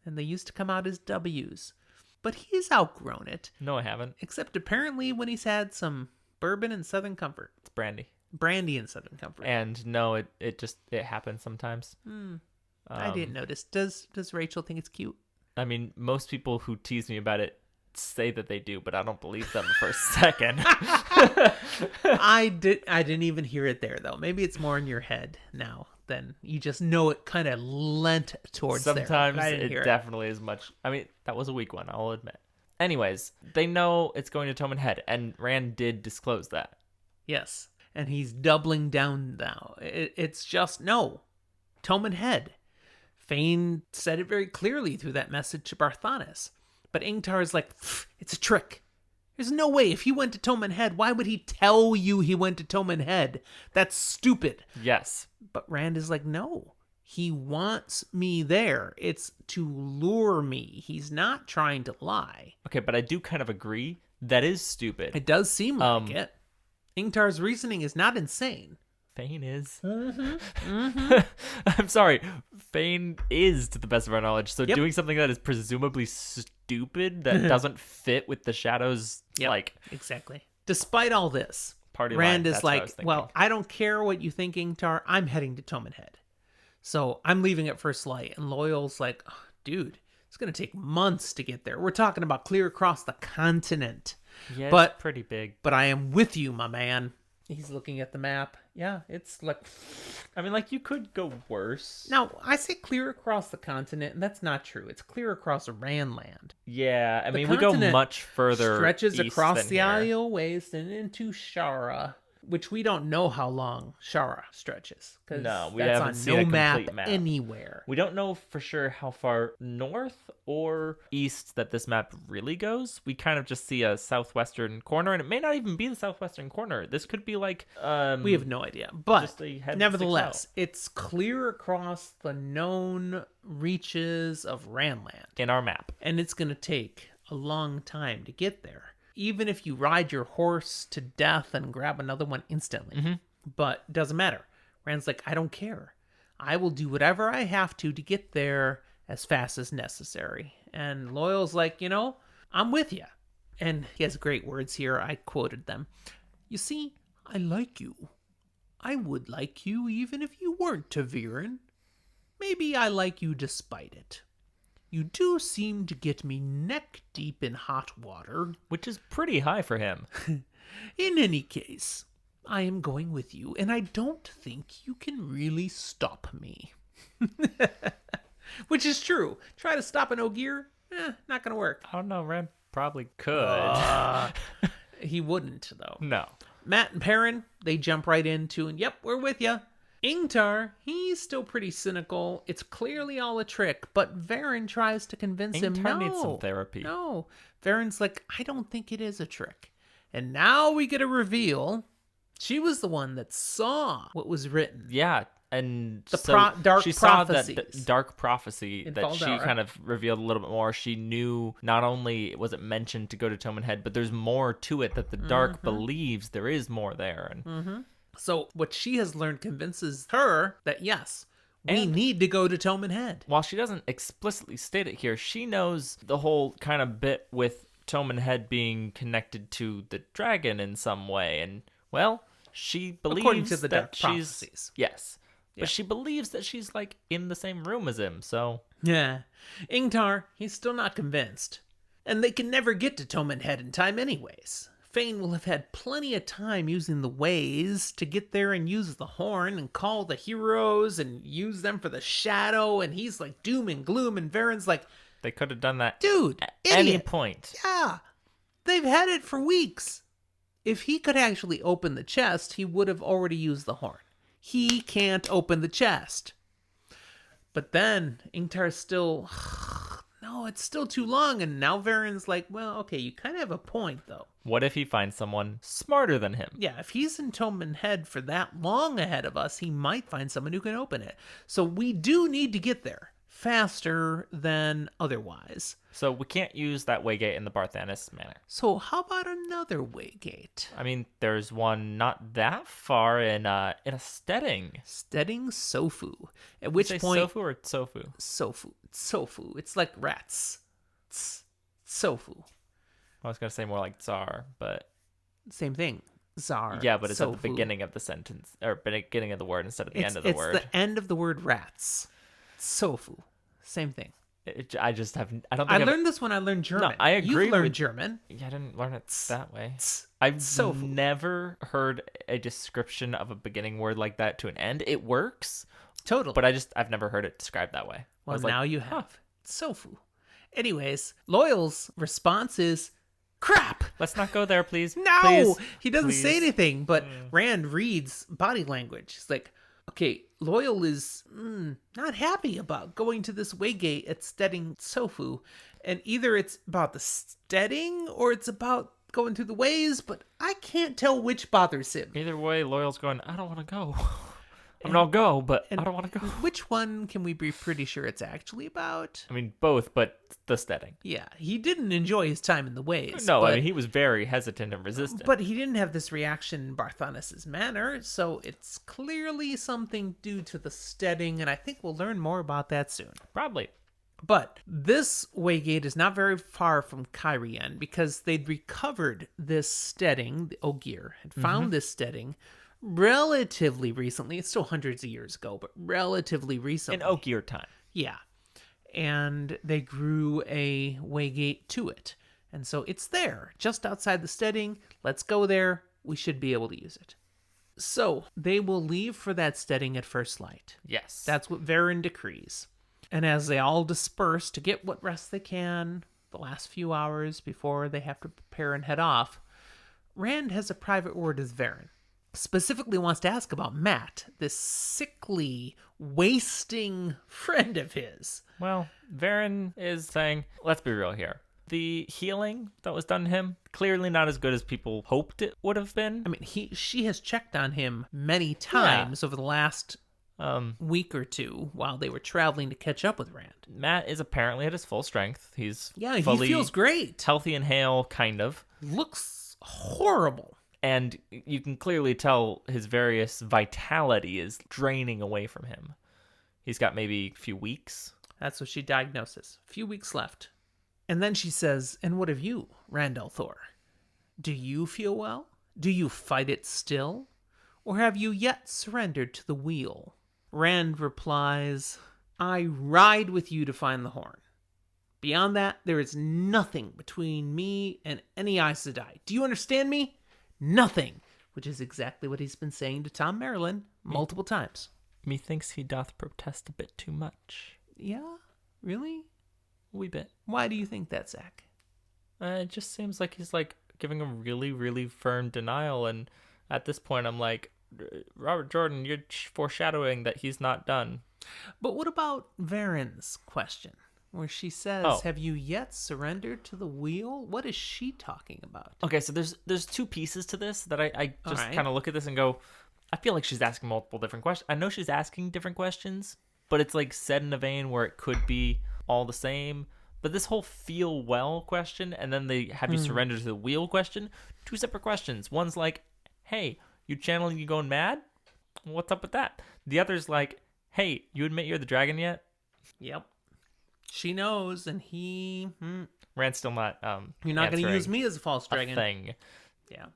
and they used to come out as W's. But he's outgrown it. No, I haven't. Except apparently when he's had some bourbon and Southern Comfort. It's brandy. Brandy and Southern Comfort. And no, it happens sometimes. I didn't notice. Does Rachel think it's cute? I mean, most people who tease me about it say that they do, but I don't believe them for a second. I didn't even hear it there, though. Maybe it's more in your head now than you just know it kind of lent towards Sometimes there. it definitely is much. I mean, that was a weak one, I'll admit. Anyways, they know it's going to Tommen Head, and Rand did disclose that. Yes, and he's doubling down now. It's just, no, Tommen Head. Fain said it very clearly through that message to Barthanes. But Ingtar is like, it's a trick. There's no way. If he went to Tommen Head, why would he tell you he went to Tommen Head? That's stupid. Yes. But Rand is like, no. He wants me there. It's to lure me. He's not trying to lie. Okay, but I do kind of agree. That is stupid. It does seem like it. Ingtar's reasoning is not insane. Fain is. Mm-hmm. I'm sorry. Fain is, to the best of our knowledge. So doing something that is presumably stupid, that doesn't fit with the Shadows, Exactly. Despite all this, Rand line, is like, well, I don't care what you think, Ingtar. I'm heading to Tommen Head. So I'm leaving at first light. And Loyal's like, oh, dude, it's going to take months to get there. We're talking about clear across the continent. Yeah, but it's pretty big. but I am with you, my man. He's looking at the map. Yeah, it's like... I mean, like, you could go worse. Now, I say clear across the continent, and that's not true. It's clear across Ranland. Yeah, I The mean, we go continent much further stretches east across than the here. Aiel Waste and into Shara, which we don't know how long Shara stretches. No, we that's haven't on seen no a map complete map anywhere. We don't know for sure how far north or east that this map really goes. We kind of just see a southwestern corner, and it may not even be the southwestern corner. This could be like We have no idea. But just a head that nevertheless, sticks it's clear across the known reaches of Ranland. in our map. And it's going to take a long time to get there. Even if you ride your horse to death and grab another one instantly. Mm-hmm. But it doesn't matter. Rand's like, I don't care. I will do whatever I have to get there as fast as necessary. And Loyal's like, I'm with you. And he has great words here. I quoted them. You see, I like you. I would like you even if you weren't Ta'Veren. Maybe I like you despite it. You do seem to get me neck deep in hot water. Which is pretty high for him. In any case, I am going with you, and I don't think you can really stop me. Which is true. Try to stop an Ogier? Not gonna work. I don't know, Ren probably could. He wouldn't, though. No. Matt and Perrin, they jump right into, and yep, we're with you. Ingtar, he's still pretty cynical. It's clearly all a trick, but Varen tries to convince him, no. needs some therapy. No. Varen's like, I don't think it is a trick. And now we get a reveal. She was the one that saw what was written. Yeah, and Dark she saw that prophecies. dark prophecy In that she Faldara. kind of revealed a little bit more. She knew not only was it mentioned to go to Toman Head, but there's more to it that the dark believes there is more there. And So what she has learned convinces her that yes, we And- need to go to Toman Head. while she doesn't explicitly state it here, she knows the whole kind of bit with Toman Head being connected to the dragon in some way. And, well, she believes According to the that dark she's... prophecies. Yes. Yeah. But she believes that she's, like, in the same room as him, so... Yeah. Ingtar, he's still not convinced. And they can never get to Toman Head in time anyways. Fain will have had plenty of time using the ways to get there and use the horn and call the heroes and use them for the shadow. And he's like doom and gloom. And Varen's like, They could have done that dude, at any idiot. point. Yeah, they've had it for weeks. If he could actually open the chest, he would have already used the horn. He can't open the chest. But then Ingtar's still, no, it's still too long. And now Varen's like, well, okay, you kind of have a point, though. What if he finds someone smarter than him? Yeah, if he's in Toman Head for that long ahead of us, he might find someone who can open it. So we do need to get there faster than otherwise. So we can't use that waygate in the Barthanis manner. So how about another waygate? I mean, there's one not that far in a Stedding. Stedding Sofu. At which Say point... Sofu or Tsofu? Sofu. It's like rats. Sofu. I was gonna say more like Tsar, but Same thing. Czar. yeah, but it's at Sofu. the beginning of the sentence or beginning of the word instead of the end of the word. It's the end of the word rats. Sofu. Same thing. I just have. I don't. I Think learned this when I learned German. No, I agree You've learned with- German. Yeah, I didn't learn it that way. I've Sofu. never heard a description of a beginning word like that to an end. It works, Totally. but I've never heard it described that way. I well, was like, now you have. Sofu. Anyways, Loyal's response is, crap! let's not go there, please. No! Please. He doesn't say Please. anything, but Rand reads body language. He's like, okay, Loyal is not happy about going to this waygate at Stedding Sofu. And either it's about the Stedding or it's about going through the ways, but I can't tell which bothers him. Either way, Loyal's going, I don't want to go. I mean, I'll go, but I don't want to go. Which one can we be pretty sure it's actually about? I mean, both, but the Stedding. Yeah, he didn't enjoy his time in the ways. No, but, I mean, he was very hesitant and resistant. But he didn't have this reaction in Barthanis' manner, so it's clearly something due to the Stedding, and I think we'll learn more about that soon. Probably. But this waygate is not very far from Kyrien because they'd recovered this Stedding, the Ogier had found this Stedding relatively recently. It's still hundreds of years ago, but relatively recently. In Ogier time. Yeah. And they grew a waygate to it. And so it's there, just outside the steading. Let's go there. We should be able to use it. So they will leave for that steading at first light. Yes. That's what Perrin decrees. And as they all disperse to get what rest they can, the last few hours before they have to prepare and head off, Rand has a private word with Perrin. Specifically wants to ask about Matt, this sickly, wasting friend of his. Well, Perrin is saying, let's be real here. The healing that was done to him, clearly not as good as people hoped it would have been. I mean, she has checked on him many times over the last week or two while they were traveling to catch up with Rand. Matt is apparently at his full strength. He's he feels great. Healthy and hale, kind of. Looks horrible. And you can clearly tell his various vitality is draining away from him. He's got maybe a few weeks. That's what she diagnoses. A few weeks left. And then she says, and what of you, Randall Thor? Do you feel well? Do you fight it still? Or have you yet surrendered to the wheel? Rand replies, I ride with you to find the horn. Beyond that, there is nothing between me and any Aes Sedai. Do you understand me? Nothing. Which is exactly what he's been saying to Thom Merrilin multiple times. Methinks he doth protest a bit too much. Yeah? Really? Wee bit. Why do you think that, Zach? It just seems like he's like giving a really, really firm denial. And at this point, I'm like, Robert Jordan, you're foreshadowing that he's not done. But what about Perrin's question? Where she says, have you yet surrendered to the wheel? What is she talking about? Okay, so there's two pieces to this that I just kind of look at this and go, I feel like she's asking multiple different questions. I know she's asking different questions, but it's like said in a vein where it could be all the same. But this whole feel well question and then the have you surrendered to the wheel question, two separate questions. One's like, hey, you channeling, you going mad? What's up with that? The other's like, hey, you admit you're the dragon yet? Yep. She knows, and Rand's still not you're not going to use me as a false dragon. Thing. Yeah.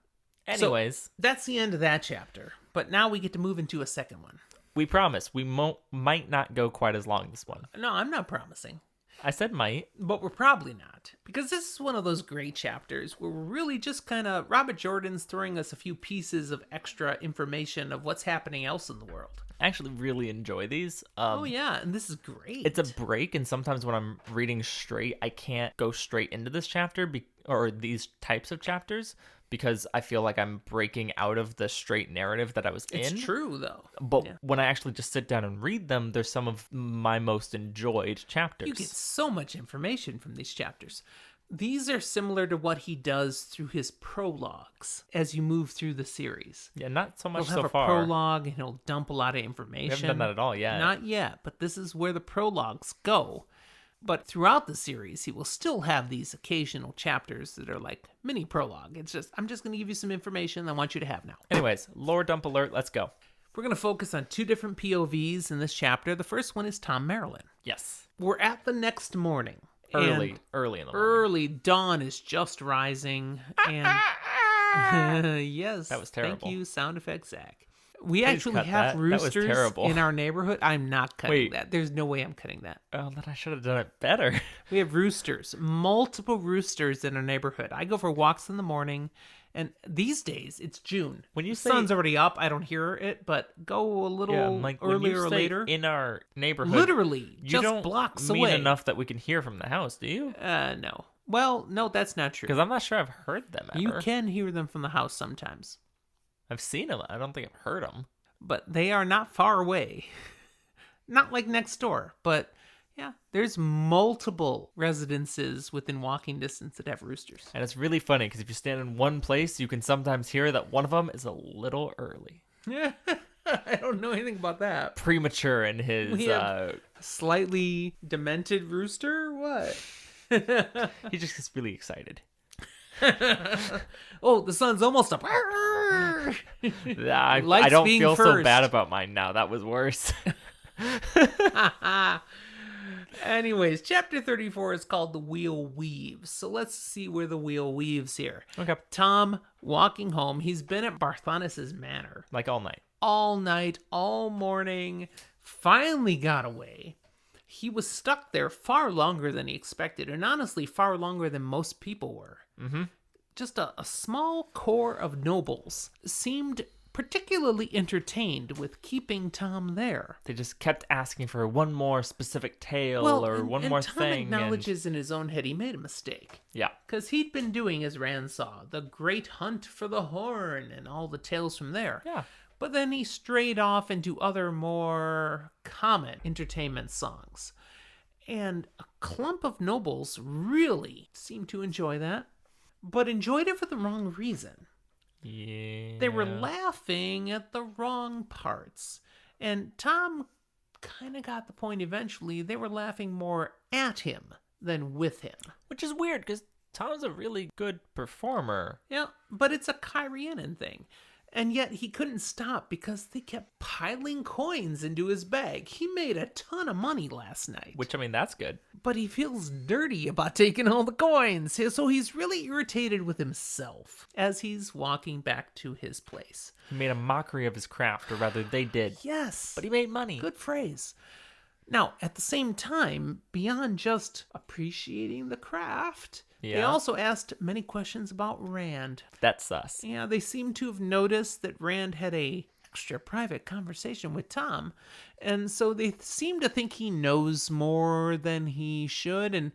Anyways. So, that's the end of that chapter. But now we get to move into a second one. We promise. We might not go quite as long this one. No, I'm not promising. I said might. But we're probably not. Because this is one of those great chapters where we're really just kind of... Robert Jordan's throwing us a few pieces of extra information of what's happening else in the world. I actually really enjoy these. Oh, yeah. And this is great. It's a break. And sometimes when I'm reading straight, I can't go straight into this chapter or these types of chapters because I feel like I'm breaking out of the straight narrative that I was in. It's true, though. But when I actually just sit down and read them, there's some of my most enjoyed chapters. You get so much information from these chapters. These are similar to what he does through his prologues as you move through the series. Yeah, not so much so far. He'll have a prologue and he'll dump a lot of information. We haven't done that at all yet. Not yet, but this is where the prologues go. But throughout the series, he will still have these occasional chapters that are like mini prologue. It's just, I'm just going to give you some information I want you to have now. Anyways, lore dump alert, let's go. We're going to focus on two different POVs in this chapter. The first one is Thom Merrilin. Yes. We're at the next morning. Early in the morning. Early dawn is just rising. And yes. That was terrible. Thank you, sound effects, Zach. We actually have roosters in our neighborhood. I'm not cutting that. There's no way I'm cutting that. Oh, then I should have done it better. We have roosters, multiple roosters in our neighborhood. I go for walks in the morning, and these days it's June. When you the sun's already up, I don't hear it, but go a little earlier or later. In our neighborhood, literally, you just don't blocks mean away. enough that we can hear from the house, do you? No. Well, no, that's not true. Because I'm not sure I've heard them ever. You can hear them from the house sometimes. I've seen them. I don't think I've heard them. But they are not far away. Not like next door, but yeah, there's multiple residences within walking distance that have roosters. And it's really funny because if you stand in one place, you can sometimes hear that one of them is a little early. Yeah, I don't know anything about that. Premature in his... We have slightly demented rooster? What? He just gets really excited. Oh, the sun's almost up. I don't feel so bad about mine now. That was worse. Anyways, chapter 34 is called The Wheel Weaves. So let's see where the wheel weaves here. Okay. Thom walking home. He's been at Barthanes' manor. Like all night. All night, all morning. Finally got away. he was stuck there far longer than he expected, and honestly, far longer than most people were. Mm-hmm. Just a small core of nobles seemed particularly entertained with keeping Thom there. They just kept asking for one more specific tale one more Thom thing. acknowledges in his own head he made a mistake. Yeah. Because he'd been doing, as Rand saw, the Great Hunt for the Horn and all the tales from there. Yeah. But then he strayed off into other more common entertainment songs. And a clump of nobles really seemed to enjoy that, but enjoyed it for the wrong reason. Yeah. They were laughing at the wrong parts. And Thom kind of got the point eventually. They were laughing more at him than with him. Which is weird, because Thom's a really good performer. Yeah, but it's a Kyrianan thing. And yet he couldn't stop because they kept piling coins into his bag. He made a ton of money last night. Which, I mean, that's good. But he feels dirty about taking all the coins. So he's really irritated with himself as he's walking back to his place. He made a mockery of his craft, or rather they did. Yes. But he made money. Good phrase. Now, at the same time, beyond just appreciating the craft, they also asked many questions about Rand. That's sus. Yeah, they seem to have noticed that Rand had a extra private conversation with Thom, and so they seem to think he knows more than he should. And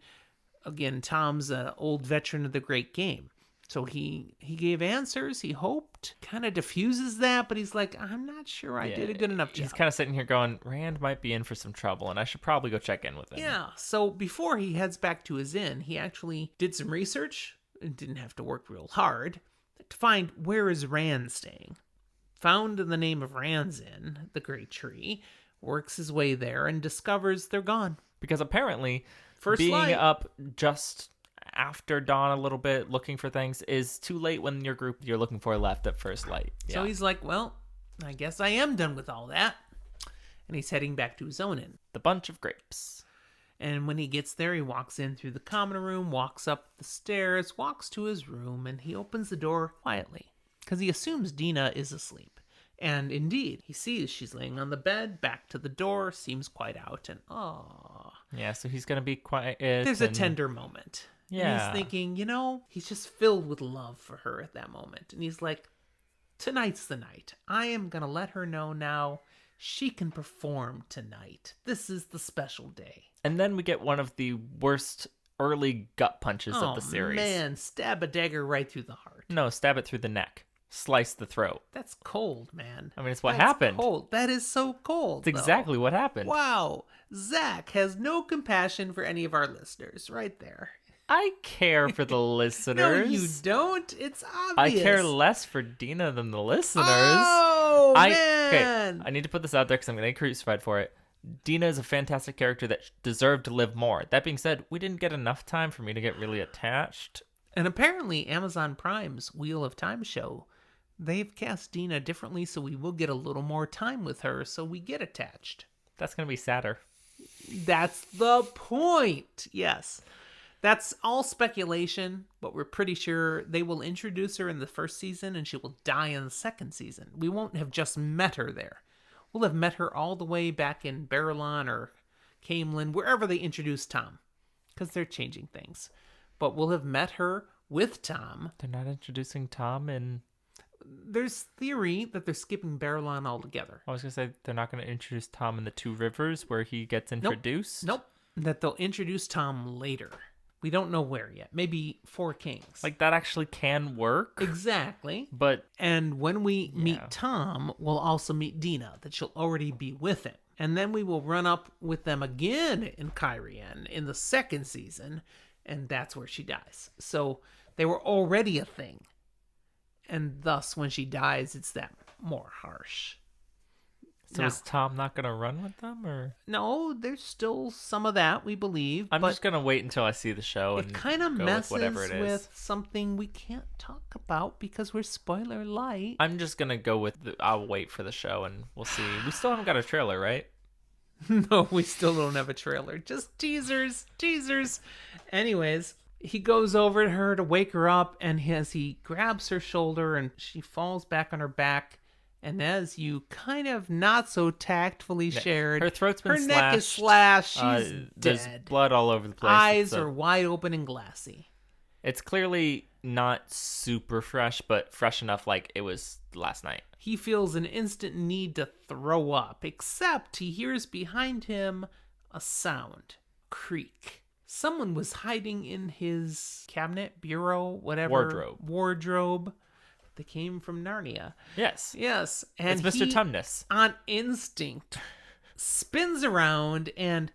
again, Tom's an old veteran of the great game, so he gave answers. He hoped, kind of diffuses that, but he's like, I'm not sure I did a good enough job. He's kind of sitting here going, Rand might be in for some trouble, and I should probably go check in with him. Yeah, so before he heads back to his inn, he actually did some research and didn't have to work real hard to find where is Rand staying. Found in the name of Rand's Inn, the Great Tree, works his way there and discovers they're gone. Because apparently, First being light. up just after dawn a little bit, looking for things, is too late when your group you're looking for left at first light. So he's like, well, I guess I am done with all that. And he's heading back to his own inn. The Bunch of Grapes. And when he gets there, he walks in through the common room, walks up the stairs, walks to his room, and he opens the door quietly because he assumes Dina is asleep. And indeed, he sees she's laying on the bed, back to the door, seems quite out, and Yeah, so he's going to be quiet. There's a tender moment. Yeah. And he's thinking, he's just filled with love for her at that moment. And he's like, tonight's the night. I am going to let her know now she can perform tonight. This is the special day. And then we get one of the worst early gut punches of the series. Oh, man, stab a dagger right through the heart. No, stab it through the neck. Slice the throat. That's cold, man. I mean, it's what happened. Cold. That is so cold. It's exactly what happened. Wow. Zach has no compassion for any of our listeners right there. I care for the listeners. No, you don't. It's obvious. I care less for Dina than the listeners. Oh, man. Okay, I need to put this out there because I'm going to get crucified for it. Dina is a fantastic character that deserved to live more. That being said, we didn't get enough time for me to get really attached. And apparently Amazon Prime's Wheel of Time show, they've cast Dina differently, so we will get a little more time with her, so we get attached. That's going to be sadder. That's the point. Yes. That's all speculation, but we're pretty sure they will introduce her in the first season and she will die in the second season. We won't have just met her there. We'll have met her all the way back in Barillon or Camelin, wherever they introduce Thom, because they're changing things. But we'll have met her with Thom. They're not introducing Thom in... There's theory that they're skipping Barillon altogether. I was going to say they're not going to introduce Thom in the Two Rivers where he gets introduced. Nope. That they'll introduce Thom later. We don't know where yet. Maybe Four Kings. Like, that actually can work. Exactly. But... And when we meet Thom, we'll also meet Dina, that she'll already be with him. And then we will run up with them again in Cairhien in the second season, and that's where she dies. So they were already a thing. And thus, when she dies, it's that more harsh. So is Thom not going to run with them, or? No, there's still some of that, we believe. I'm just going to wait until I see the show and it kind of go messes with whatever it is. with something we can't talk about because we're spoiler light. I'm just going to go with I'll wait for the show and we'll see. We still haven't got a trailer, right? No, we still don't have a trailer. Just teasers. Anyways, he goes over to her to wake her up, and as he grabs her shoulder and she falls back on her back And as you kind of not so tactfully shared, Her throat's been her neck is slashed. slashed. She's There's dead. blood all over the place. Eyes are wide open and glassy. It's clearly not super fresh, but fresh enough like it was last night. He feels an instant need to throw up, except he hears behind him a sound. Creak. Someone was hiding in his cabinet, bureau, whatever. Wardrobe. That came from Narnia. Yes. Yes. And it's Mr. Tumnus. On instinct, spins around, and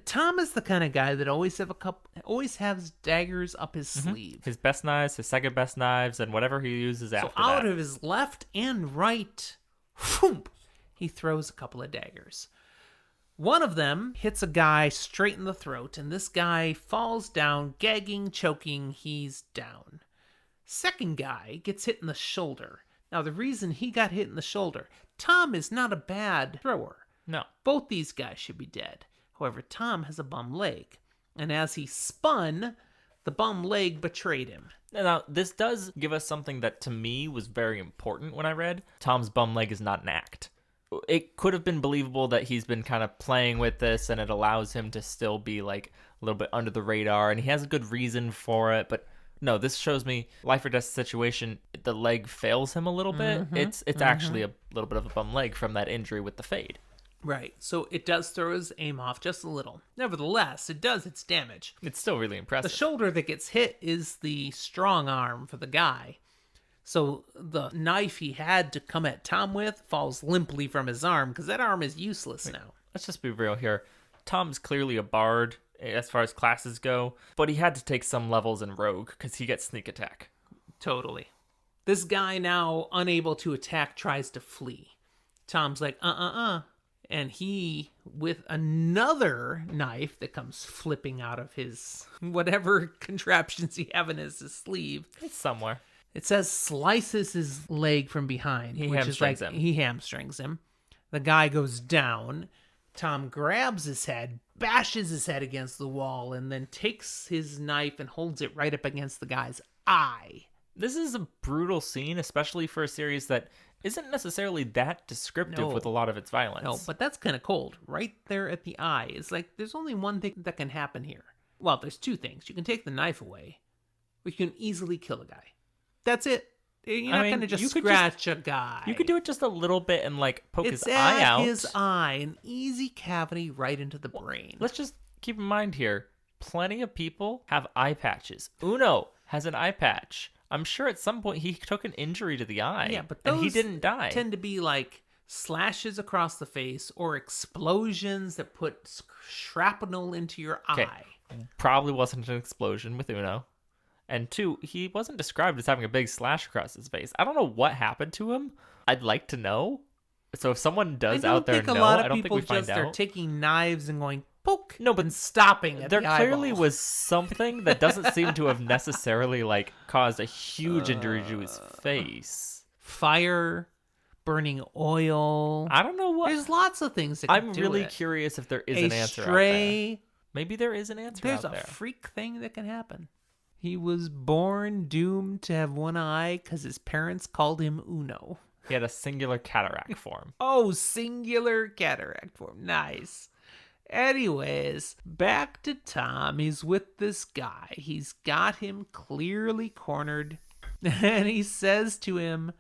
Thom is the kind of guy that always has daggers up his sleeve. His best knives, his second best knives, and whatever he uses after that. So out of his left and right, whoomp, he throws a couple of daggers. One of them hits a guy straight in the throat, and this guy falls down, gagging, choking. He's down. Second guy gets hit in the shoulder. Now, the reason he got hit in the shoulder, Thom is not a bad thrower. No. Both these guys should be dead. However, Thom has a bum leg. And as he spun, the bum leg betrayed him. Now, this does give us something that to me was very important when I read. Thom's bum leg is not an act. It could have been believable that he's been kind of playing with this and it allows him to still be like a little bit under the radar and he has a good reason for it, but no, this shows me life or death situation. The leg fails him a little bit. It's actually a little bit of a bum leg from that injury with the fade. Right. So it does throw his aim off just a little. Nevertheless, it does its damage. It's still really impressive. The shoulder that gets hit is the strong arm for the guy. So the knife he had to come at Thom with falls limply from his arm because that arm is useless now. Let's just be real here. Thom's clearly a bard as far as classes go, but he had to take some levels in rogue because he gets sneak attack. Totally. This guy now unable to attack tries to flee. Thom's like and he with another knife that comes flipping out of his whatever contraptions he have in his sleeve, it's somewhere, it says slices his leg from behind. He hamstrings him. The guy goes down. Thom grabs his head, bashes his head against the wall, and then takes his knife and holds it right up against the guy's eye. This is a brutal scene, especially for a series that isn't necessarily that descriptive with a lot of its violence. No, but that's kind of cold. Right there at the eye. It's like, there's only one thing that can happen here. Well, there's two things. You can take the knife away, or you can easily kill a guy. That's it. You're not going to just scratch a guy. You could do it just a little bit and like poke his eye out. His eye, an easy cavity right into the brain. Let's just keep in mind here, plenty of people have eye patches. Uno has an eye patch. I'm sure at some point he took an injury to the eye. Yeah, but those and he didn't die. Tend to be like slashes across the face or explosions that put shrapnel into your eye. Probably wasn't an explosion with Uno. And two, he wasn't described as having a big slash across his face. I don't know what happened to him. I'd like to know. So if someone does out there know, I don't think we find out. Are taking knives and going poke. No, but stopping at there the clearly eyeball. was something that doesn't seem to have necessarily like caused a huge injury to his face. Fire, burning oil. I don't know what. There's lots of things that can I'm do really it. curious if there is an answer stray. out there. Maybe there is an answer There's out there. There's a freak thing that can happen. He was born doomed to have one eye because his parents called him Uno. He had a singular cataract form. Oh, singular cataract form. Nice. Anyways, back to Thom. He's with this guy. He's got him clearly cornered. And he says to him...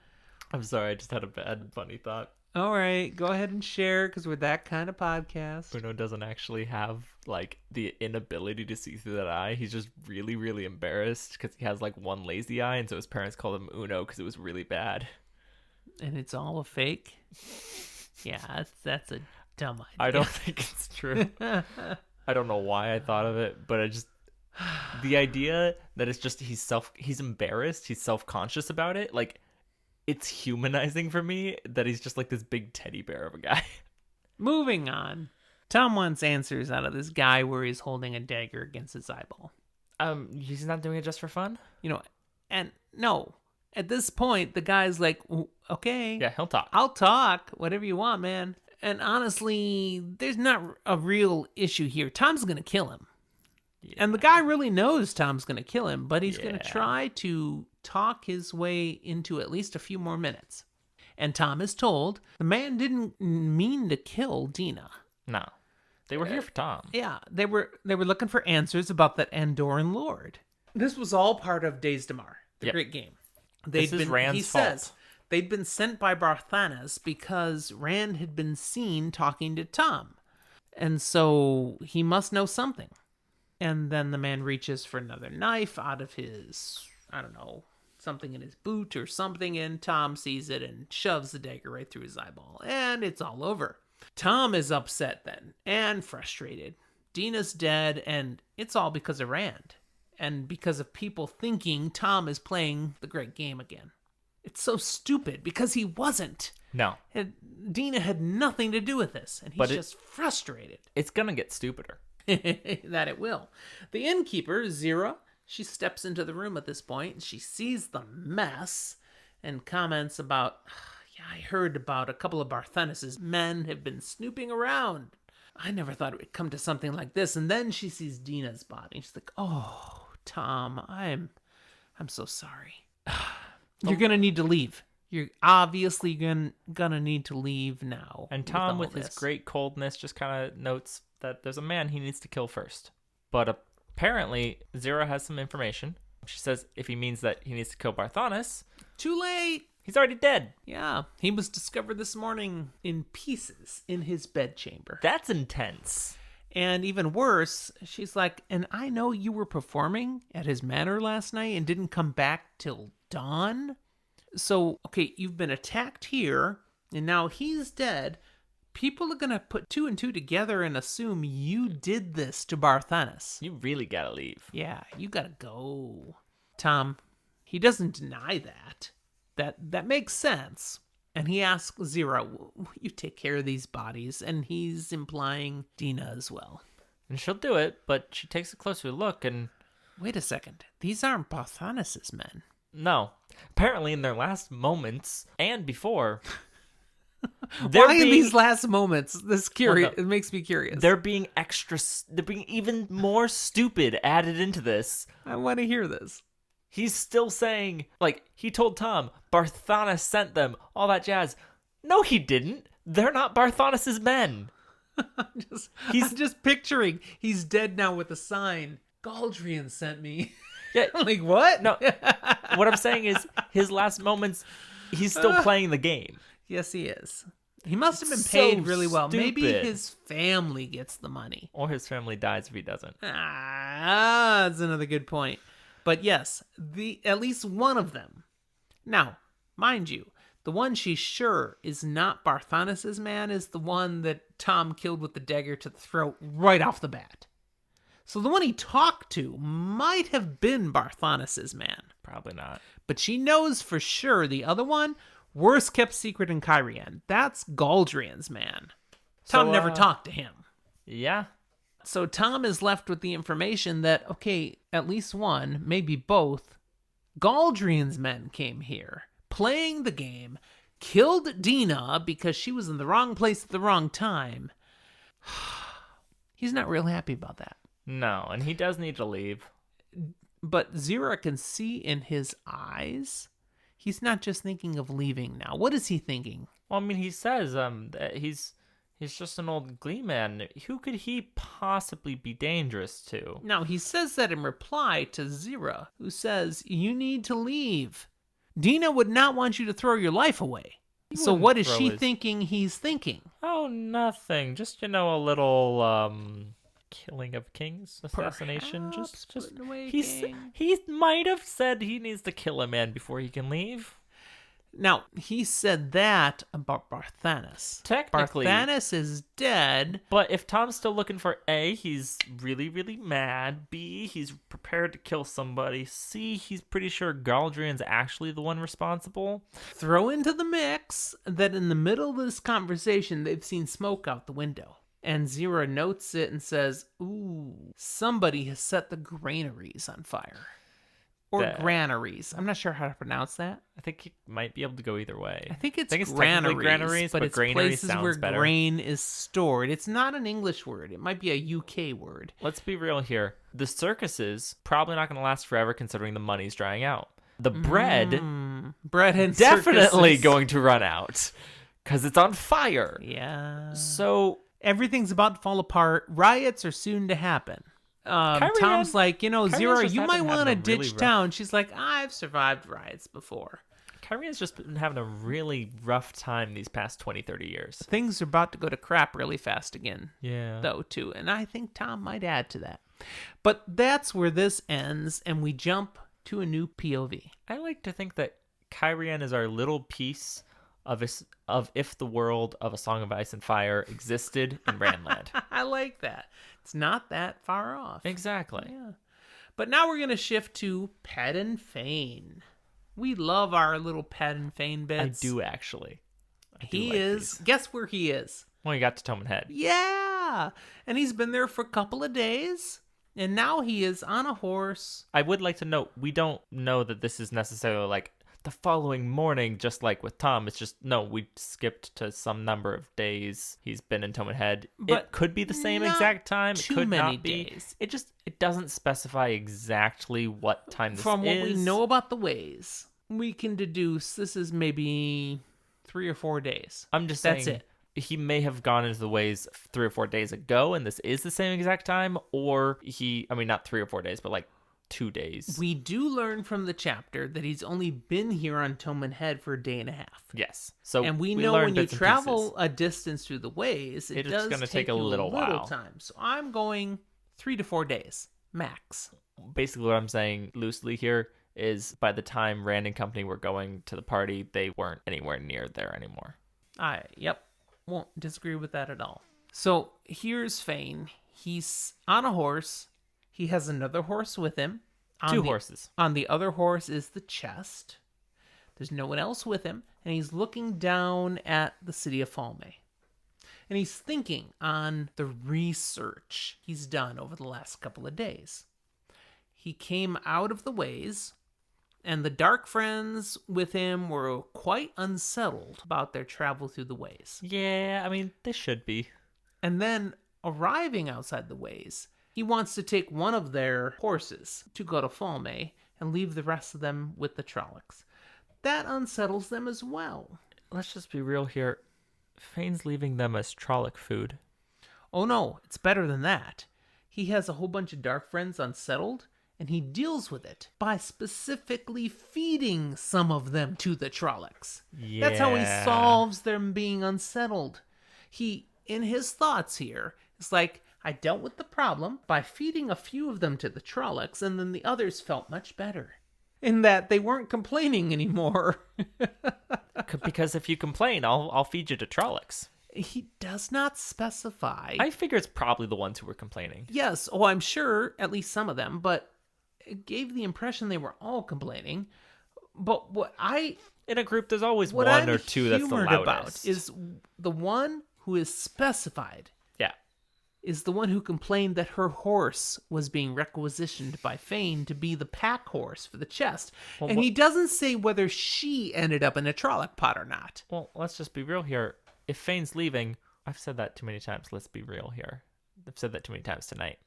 I'm sorry, I just had a bad funny thought. All right, go ahead and share because we're that kind of podcast. Uno doesn't actually have like the inability to see through that eye. He's just really, really embarrassed because he has like one lazy eye, and so his parents called him Uno because it was really bad. And it's all a fake? Yeah, that's a dumb idea. I don't think it's true. I don't know why I thought of it, but I just... The idea that it's just he's embarrassed, he's self-conscious about it, like... It's humanizing for me that he's just like this big teddy bear of a guy. Moving on. Thom wants answers out of this guy where he's holding a dagger against his eyeball. He's not doing it just for fun? You know, and no. At this point, the guy's like, okay. Yeah, he'll talk. I'll talk. Whatever you want, man. And honestly, there's not a real issue here. Thom's going to kill him. Yeah. And the guy really knows Thom's going to kill him, but he's going to try to talk his way into at least a few more minutes. And Thom is told the man didn't mean to kill Dina. No. They were here for Thom. Yeah, they were looking for answers about that Andorran lord. This was all part of Days Dammar, the great game. This is Rand's fault. Says they'd been sent by Barthanes because Rand had been seen talking to Thom. And so he must know something. And then the man reaches for another knife out of his, I don't know, something in his boot or something, and Thom sees it and shoves the dagger right through his eyeball. And it's all over. Thom is upset then and frustrated. Dina's dead, and it's all because of Rand. And because of people thinking Thom is playing the great game again. It's so stupid because he wasn't. No. Dina had nothing to do with this, and he's just frustrated. It's going to get stupider. That it will. The innkeeper, Zira, she steps into the room at this point, and she sees the mess and comments about, I heard about a couple of Barthanes' men have been snooping around. I never thought it would come to something like this. And then she sees Dina's body. She's like, oh, Thom, I'm so sorry. You're going to need to leave. You're obviously gonna need to leave now. And Thom, with his great coldness, just kind of notes that there's a man he needs to kill first. But apparently, Zira has some information. She says if he means that he needs to kill Barthanes... Too late! He's already dead. Yeah, he was discovered this morning in pieces in his bedchamber. That's intense. And even worse, she's like, and I know you were performing at his manor last night and didn't come back till dawn. So, okay, you've been attacked here, and now he's dead. People are going to put 2 and 2 together and assume you did this to Barthanes. You really gotta leave. Yeah, you gotta go. Thom, he doesn't deny that. That makes sense. And he asks Zira, will you take care of these bodies? And he's implying Dina as well. And she'll do it, but she takes a closer look and... Wait a second. These aren't Barthanes' men. No. Apparently in their last moments, and before... Why in these last moments? It makes me curious. They're being even more stupid added into this. I want to hear this. He's still saying, like, he told Thom, Barthanes sent them, all that jazz. No, he didn't. They're not Barthanes' men. I'm just picturing, he's dead now with a sign. Galdrian sent me. Yeah. I'm like, what? No, what I'm saying is, his last moments, he's still playing the game. Yes, he is. He must have been paid really well. Maybe his family gets the money. Or his family dies if he doesn't. That's another good point. But yes, at least one of them. Now, mind you, the one she's sure is not Barthanes' man is the one that Thom killed with the dagger to the throat right off the bat. So the one he talked to might have been Barthanes' man. Probably not. But she knows for sure the other one, worst kept secret in Cairhien. That's Galdrian's man. Thom never talked to him. Yeah. So Thom is left with the information that, okay, at least one, maybe both, Galdrian's men came here, playing the game, killed Dina because she was in the wrong place at the wrong time. He's not real happy about that. No, and he does need to leave. But Zira can see in his eyes, he's not just thinking of leaving now. What is he thinking? Well, I mean, he says that he's just an old glee man. Who could he possibly be dangerous to? Now, he says that in reply to Zira, who says, you need to leave. Dina would not want you to throw your life away. So what is she thinking he's thinking? Oh, nothing. Just, a little killing of kings, assassination. Perhaps he might have said he needs to kill a man before he can leave. Now, he said that about Barthanes. Technically. Barthanes is dead. But if Thom's still looking for A, he's really, really mad. B, he's prepared to kill somebody. C, he's pretty sure Galdrian's actually the one responsible. Throw into the mix that in the middle of this conversation, they've seen smoke out the window. And Zira notes it and says, ooh, somebody has set the granaries on fire. Or granaries. I'm not sure how to pronounce that. I think you might be able to go either way. I think it's granaries, but it's places where better. Grain is stored. It's not an English word. It might be a UK word. Let's be real here. The circuses probably not going to last forever considering the money's drying out. The bread Bread and definitely circuses. going to run out because it's on fire. Yeah. So Everything's about to fall apart. Riots are soon to happen. Tom's like, Zero, just you might having want to a really ditch rough- town. She's like, I've survived riots before. Kyrian's just been having a really rough time these past 20, 30 years. Things are about to go to crap really fast again. Yeah. Though, too. And I think Thom might add to that. But that's where this ends, and we jump to a new POV. I like to think that Kyrian is our little piece of if the world of A Song of Ice and Fire existed in Randland. I like that. It's not that far off. Exactly. Yeah. But now we're going to shift to Pet and Fain. We love our little Pet and Fain bits. I do actually. He is. Guess where he is? Well, you got to Thom and Head. Yeah. And he's been there for a couple of days. And now he is on a horse. I would like to note, we don't know that this is necessarily like the following morning, just like with Thom. It's just, no, we skipped to some number of days he's been in Thom and Head. But it could be the same not exact time. It too could many not be. days. It doesn't specify exactly what time this From is. what we know about the ways, we can deduce this is maybe 3 or 4 days. I'm just That's saying, it. he may have gone into the ways 3 or 4 days ago, and this is the same exact time, or not 3 or 4 days, but like 2 days. We do learn from the chapter that he's only been here on Thom and Head for a day and a half. Yes. So And we we know learn when you bits and travel pieces. a distance through the ways, it It's does gonna take take a you little while. time. So I'm going 3 to 4 days max. Basically what I'm saying loosely here is by the time Rand and company were going to the party, they weren't anywhere near there anymore. Yep, won't disagree with that at all. So here's Fain. He's on a horse. He has another horse with him. Two horses. On the other horse is the chest. There's no one else with him, and he's looking down at the city of Falme. And he's thinking on the research he's done over the last couple of days. He came out of the ways, and the Dark Friends with him were quite unsettled about their travel through the ways. Yeah, they should be. And then, arriving outside the ways, he wants to take one of their horses to go to Falme and leave the rest of them with the Trollocs. That unsettles them as well. Let's just be real here. Fain's leaving them as Trolloc food. Oh no, it's better than that. He has a whole bunch of Dark Friends unsettled, and he deals with it by specifically feeding some of them to the Trollocs. Yeah. That's how he solves them being unsettled. He, in his thoughts here, is like, I dealt with the problem by feeding a few of them to the Trollocs, and then the others felt much better. In that they weren't complaining anymore. Because if you complain, I'll feed you to Trollocs. He does not specify. I figure it's probably the ones who were complaining. Yes, I'm sure, at least some of them, but it gave the impression they were all complaining. But In a group, there's always what one I'm or two that's the humored loudest. about is the one who is specified Yeah. is the one who complained that her horse was being requisitioned by Fain to be the pack horse for the chest. Well, and he doesn't say whether she ended up in a Trolloc pot or not. Well, let's just be real here. If Fain's leaving, I've said that too many times. Let's be real here. I've said that too many times tonight.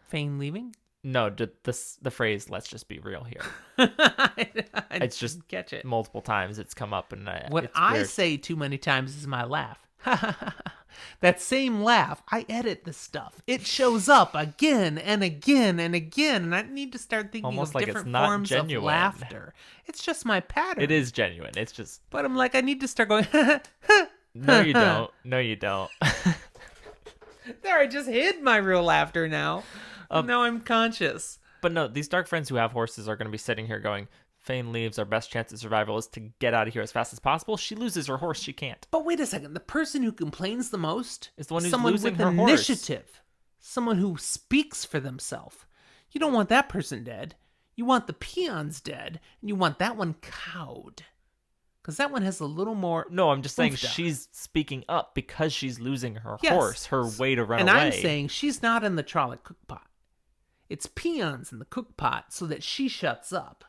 Fain leaving? No, the phrase "let's just be real here." It's just didn't catch it. multiple times it's come up, and What it's I weird. say too many times is my laugh. That same laugh, I edit this stuff. It shows up again and again and again, and I need to start thinking Almost of like it's different not forms genuine. of laughter. It's just my pattern. It is genuine. It's just But I'm like, I need to start going, no, you don't. No, you don't. there, I just hid my real laughter now. Now I'm conscious. But no, these dark friends who have horses are going to be sitting here going, Fain leaves, our best chance of survival is to get out of here as fast as possible. She loses her horse, she can't. But wait a second. The person who complains the most Is the one who's someone losing with her horse. initiative. Someone who speaks for themselves. You don't want that person dead. You want the peons dead, and you want that one cowed. Because that one has a little more... No, I'm just saying Oofda. she's speaking up because she's losing her Yes. horse, her way to run and away. I'm saying she's not in the Trolloc cookpot. It's peons in the cookpot so that she shuts up.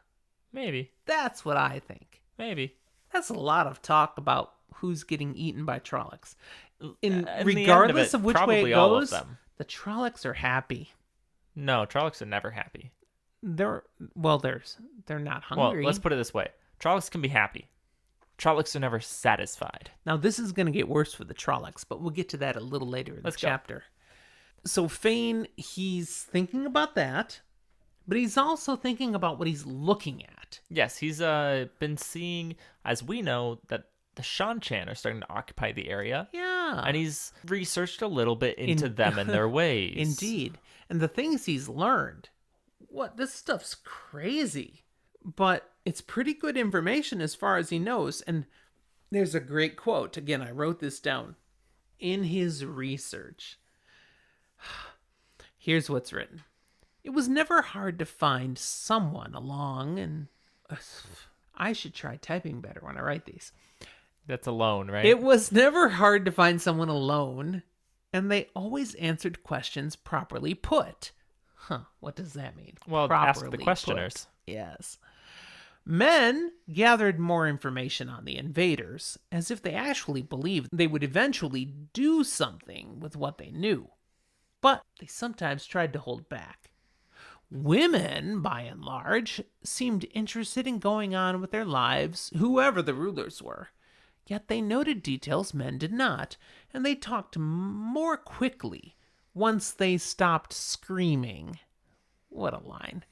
Maybe. That's what I think. Maybe. That's a lot of talk about who's getting eaten by Trollocs. In the end Regardless of it, of which way probably it all of goes, them. the Trollocs are happy. No, Trollocs are never happy. They're not Well, hungry. let's put it this way. Trollocs can be happy. Trollocs are never satisfied. Now, this is going to get worse for the Trollocs, but we'll get to that a little later in the chapter. So Fain, he's thinking about that, but he's also thinking about what he's looking at. Yes, he's been seeing, as we know, that the Shan-Chan are starting to occupy the area. Yeah. And he's researched a little bit into them and their ways. Indeed. And the things he's learned. This stuff's crazy. But it's pretty good information as far as he knows. And there's a great quote. Again, I wrote this down. In his research. Here's what's written. It was never hard to find someone along, and I should try typing better when I write these. That's alone, right? It was never hard to find someone alone, and they always answered questions properly put. What does that mean? Well, properly ask the questioners. Put. Yes. Men gathered more information on the invaders, as if they actually believed they would eventually do something with what they knew. But they sometimes tried to hold back. Women, by and large, seemed interested in going on with their lives, whoever the rulers were. Yet they noted details men did not, and they talked more quickly once they stopped screaming. What a line.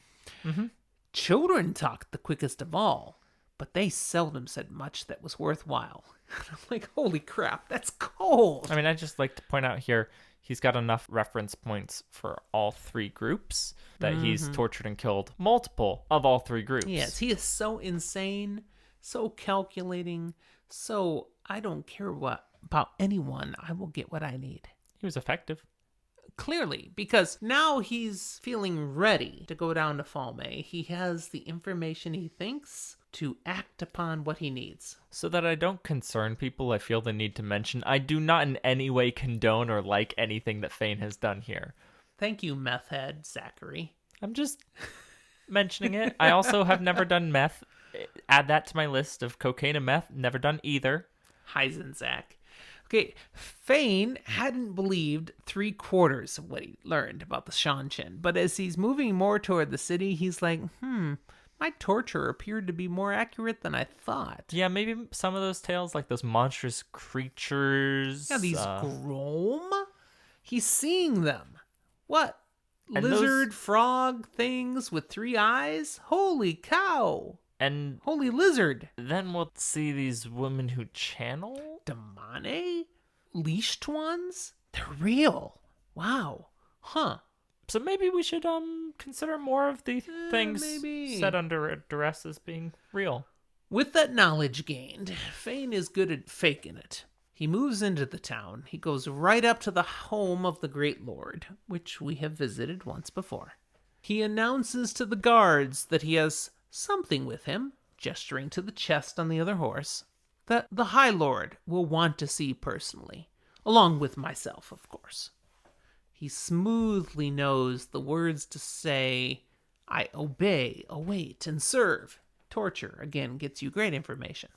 Mm-hmm. Children talked the quickest of all, but they seldom said much that was worthwhile. I'm like, holy crap, that's cold. I mean, I'd just like to point out here, he's got enough reference points for all three groups that he's tortured and killed multiple of all three groups. Yes, he is so insane, so calculating, so I don't care about anyone. I will get what I need. He was effective. Clearly, because now he's feeling ready to go down to Falme. He has the information he thinks to act upon what he needs. So that I don't concern people, I feel the need to mention I do not in any way condone or like anything that Fain has done here. Thank you, meth head Zachary. I'm just mentioning it. I also have never done meth. Add that to my list of cocaine and meth. Never done either. Zach. Okay, Fain hadn't believed 3/4 of what he learned about the Shan-Chan, but as he's moving more toward the city, he's like, my torture appeared to be more accurate than I thought. Yeah, maybe some of those tales, like those monstrous creatures. Yeah, these Grom? He's seeing them. What? And Lizard, frog things with 3 eyes? Holy cow. And holy lizard. Then we'll see these women who channel? Damane? Leashed ones? They're real. Wow. Huh. So maybe we should consider more of the things set under duress as being real. With that knowledge gained, Fain is good at faking it. He moves into the town. He goes right up to the home of the Great Lord, which we have visited once before. He announces to the guards that he has something with him, gesturing to the chest on the other horse, that the High Lord will want to see personally, along with myself, of course. He smoothly knows the words to say, I obey, await, and serve. Torture, again, gets you great information.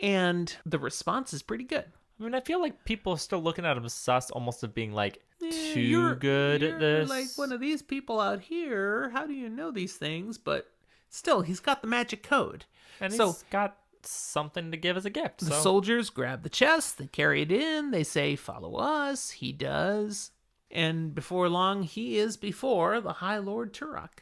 And the response is pretty good. I mean, I feel like people are still looking at him as sus, almost of being like, too good at this. You're like one of these people out here. How do you know these things? But still, he's got the magic code. And he's got something to give as a gift. The soldiers grab the chest, they carry it in, they say, follow us. He does. And before long, he is before the High Lord Turok.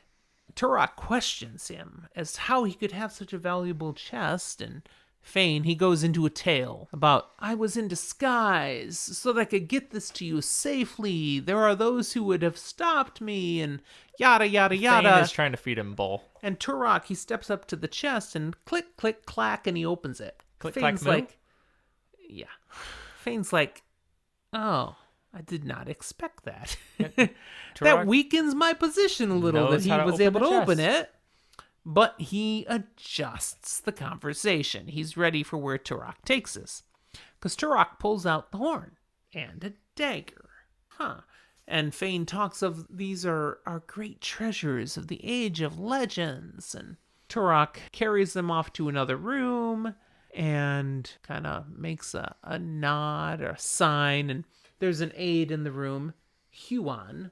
Turok questions him as how he could have such a valuable chest, and Fain, he goes into a tale about, I was in disguise so that I could get this to you safely. There are those who would have stopped me, and yada, yada, yada. Fain is trying to feed him bull. And Turok, he steps up to the chest and click, click, clack, and he opens it. Click, Fain's clack, moo? like, yeah. Fain's like, oh, I did not expect that. That weakens my position a little that he was able to open it. But he adjusts the conversation. He's ready for where Turok takes us. Because Turok pulls out the horn and a dagger. And Fain talks of these are our great treasures of the Age of Legends. And Turok carries them off to another room and kind of makes a nod or a sign. And there's an aide in the room, Huan,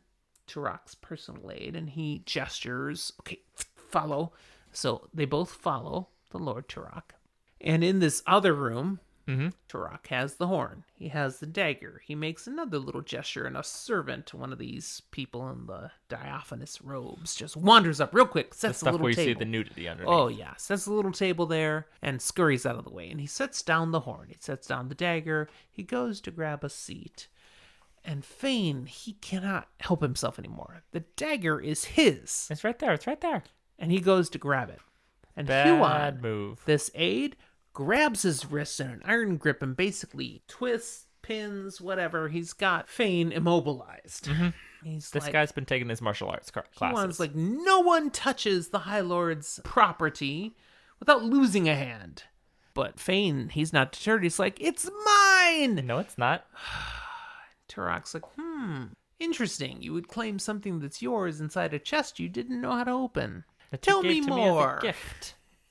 Turok's personal aide, and he gestures, okay, follow. So they both follow. the Lord Turok. And in this other room, Mm-hmm. Turok has the horn. He has the dagger. He makes another little gesture, and a servant, one of these people in the diaphanous robes, just wanders up real quick, The sets a stuff little where you table. see the nudity underneath. Oh, yeah. Sets a little table there and scurries out of the way. And he sets down the horn. He sets down the dagger. He goes to grab a seat. And Fain, he cannot help himself anymore. The dagger is his. It's right there. It's right there. And he goes to grab it. And Bad Huon, move. this aide, grabs his wrist in an iron grip and basically twists, pins, whatever. He's got Fain immobilized. Mm-hmm. He's This like, guy's been taking his martial arts classes. Huon's like, no one touches the High Lord's property without losing a hand. But Fain, he's not deterred. He's like, it's mine! No, it's not. Turok's like, interesting. You would claim something that's yours inside a chest you didn't know how to open. That Tell you me gave to more. Me as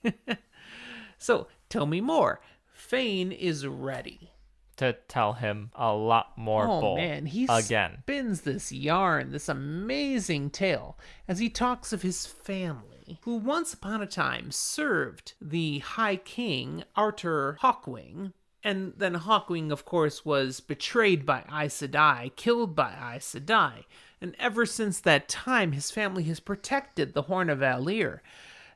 a gift. So, tell me more. Fain is ready. To tell him a lot more bull. Man, he again. spins this yarn, this amazing tale, as he talks of his family, who once upon a time served the High King, Arthur Hawkwing. And then Hawkwing, of course, was betrayed by Aes Sedai, killed by Aes Sedai. And ever since that time, his family has protected the Horn of Valir.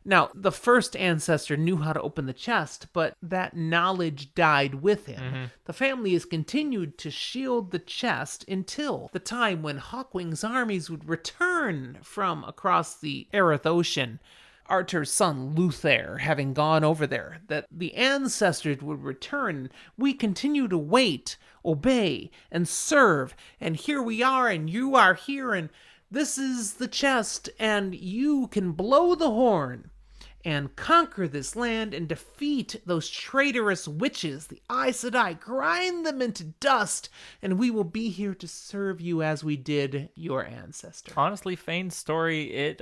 Now, the first ancestor knew how to open the chest, but that knowledge died with him. Mm-hmm. The family has continued to shield the chest until the time when Hawkwing's armies would return from across the Aerith Ocean. Arthur's son Luther having gone over there, that the ancestors would return. We continue to wait, obey, and serve. And here we are, and you are here, and this is the chest, and you can blow the horn and conquer this land and defeat those traitorous witches, the Aes Sedai, grind them into dust, and we will be here to serve you as we did your ancestor. Honestly, Fain's story, it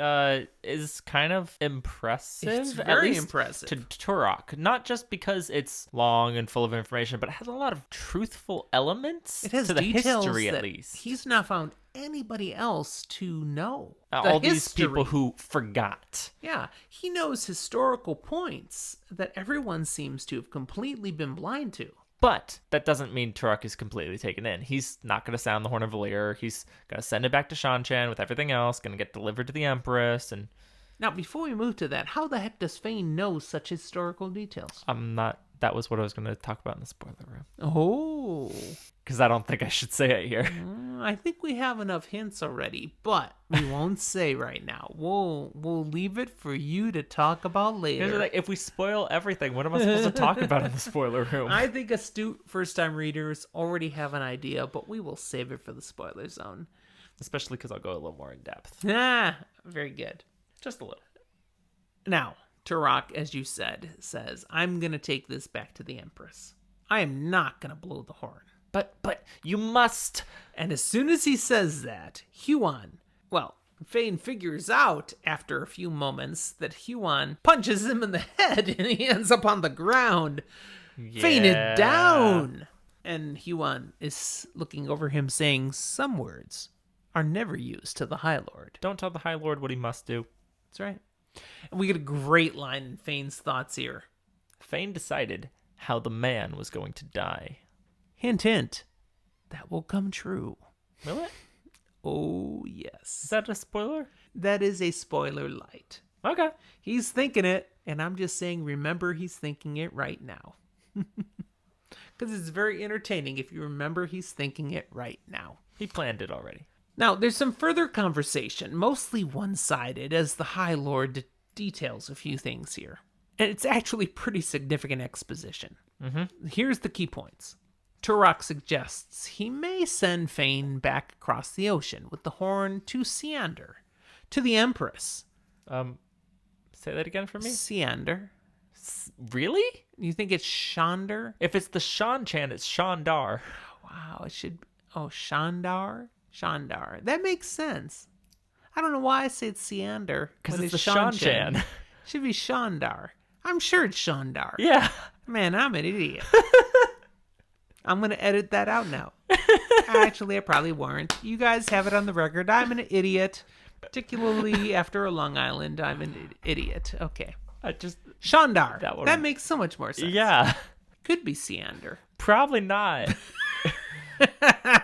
is kind of impressive. It's at very least impressive. to Turok. Not just because it's long and full of information, but it has a lot of truthful elements It has to the details history, that at least. he's not found anybody else to know. All The these people history. who forgot. Yeah, he knows historical points that everyone seems to have completely been blind to. But that doesn't mean Turok is completely taken in. He's not going to sound the Horn of Valir. He's going to send it back to Shan-Chan with everything else, going to get delivered to the Empress, and Now, before we move to that, how the heck does Fain know such historical details? that was what I was going to talk about in the spoiler room. Oh, Because I don't think I should say it here. I think we have enough hints already, but we won't say right now. We'll leave it for you to talk about later. Like, if we spoil everything, what am I supposed to talk about in the spoiler room? I think astute first-time readers already have an idea, but we will save it for the spoiler zone. Especially because I'll go a little more in depth. Very good. Just a little. Now, Turok, as you said, says, I'm going to take this back to the Empress. I am not going to blow the horn. But you must. And as soon as he says that, Huon, Fain figures out after a few moments that Huon punches him in the head and he ends up on the ground, fainted down. And Huon is looking over him saying, some words are never used to the High Lord. Don't tell the High Lord what he must do. That's right. And we get a great line in Fain's thoughts here. Fain decided how the man was going to die. Hint, hint. That will come true. Will it? Oh, yes. Is that a spoiler? That is a spoiler light. Okay. He's thinking it, and I'm just saying, remember, he's thinking it right now. Because it's very entertaining if you remember he's thinking it right now. He planned it already. Now, there's some further conversation, mostly one-sided, as the High Lord details a few things here. And it's actually pretty significant exposition. Mm-hmm. Here's the key points. Turok suggests he may send Fain back across the ocean with the horn to Seander, to the Empress. Say that again for me? Seander. Really? You think it's Shandar? If it's the Shan-Chan, it's Shandar. Wow, it should... Oh, Shandar? Shandar. That makes sense. I don't know why I say it's Seander. Because when it's the Shan-Chan. Shan-Chan. Should be Shandar. I'm sure it's Shandar. Yeah. Man, I'm an idiot. I'm going to edit that out now. Actually, I probably weren't. You guys have it on the record. I'm an idiot. Particularly after a Long Island, I'm an idiot. Okay. Shandar. That That, one- makes so much more sense. Yeah. Could be Seander. Probably not.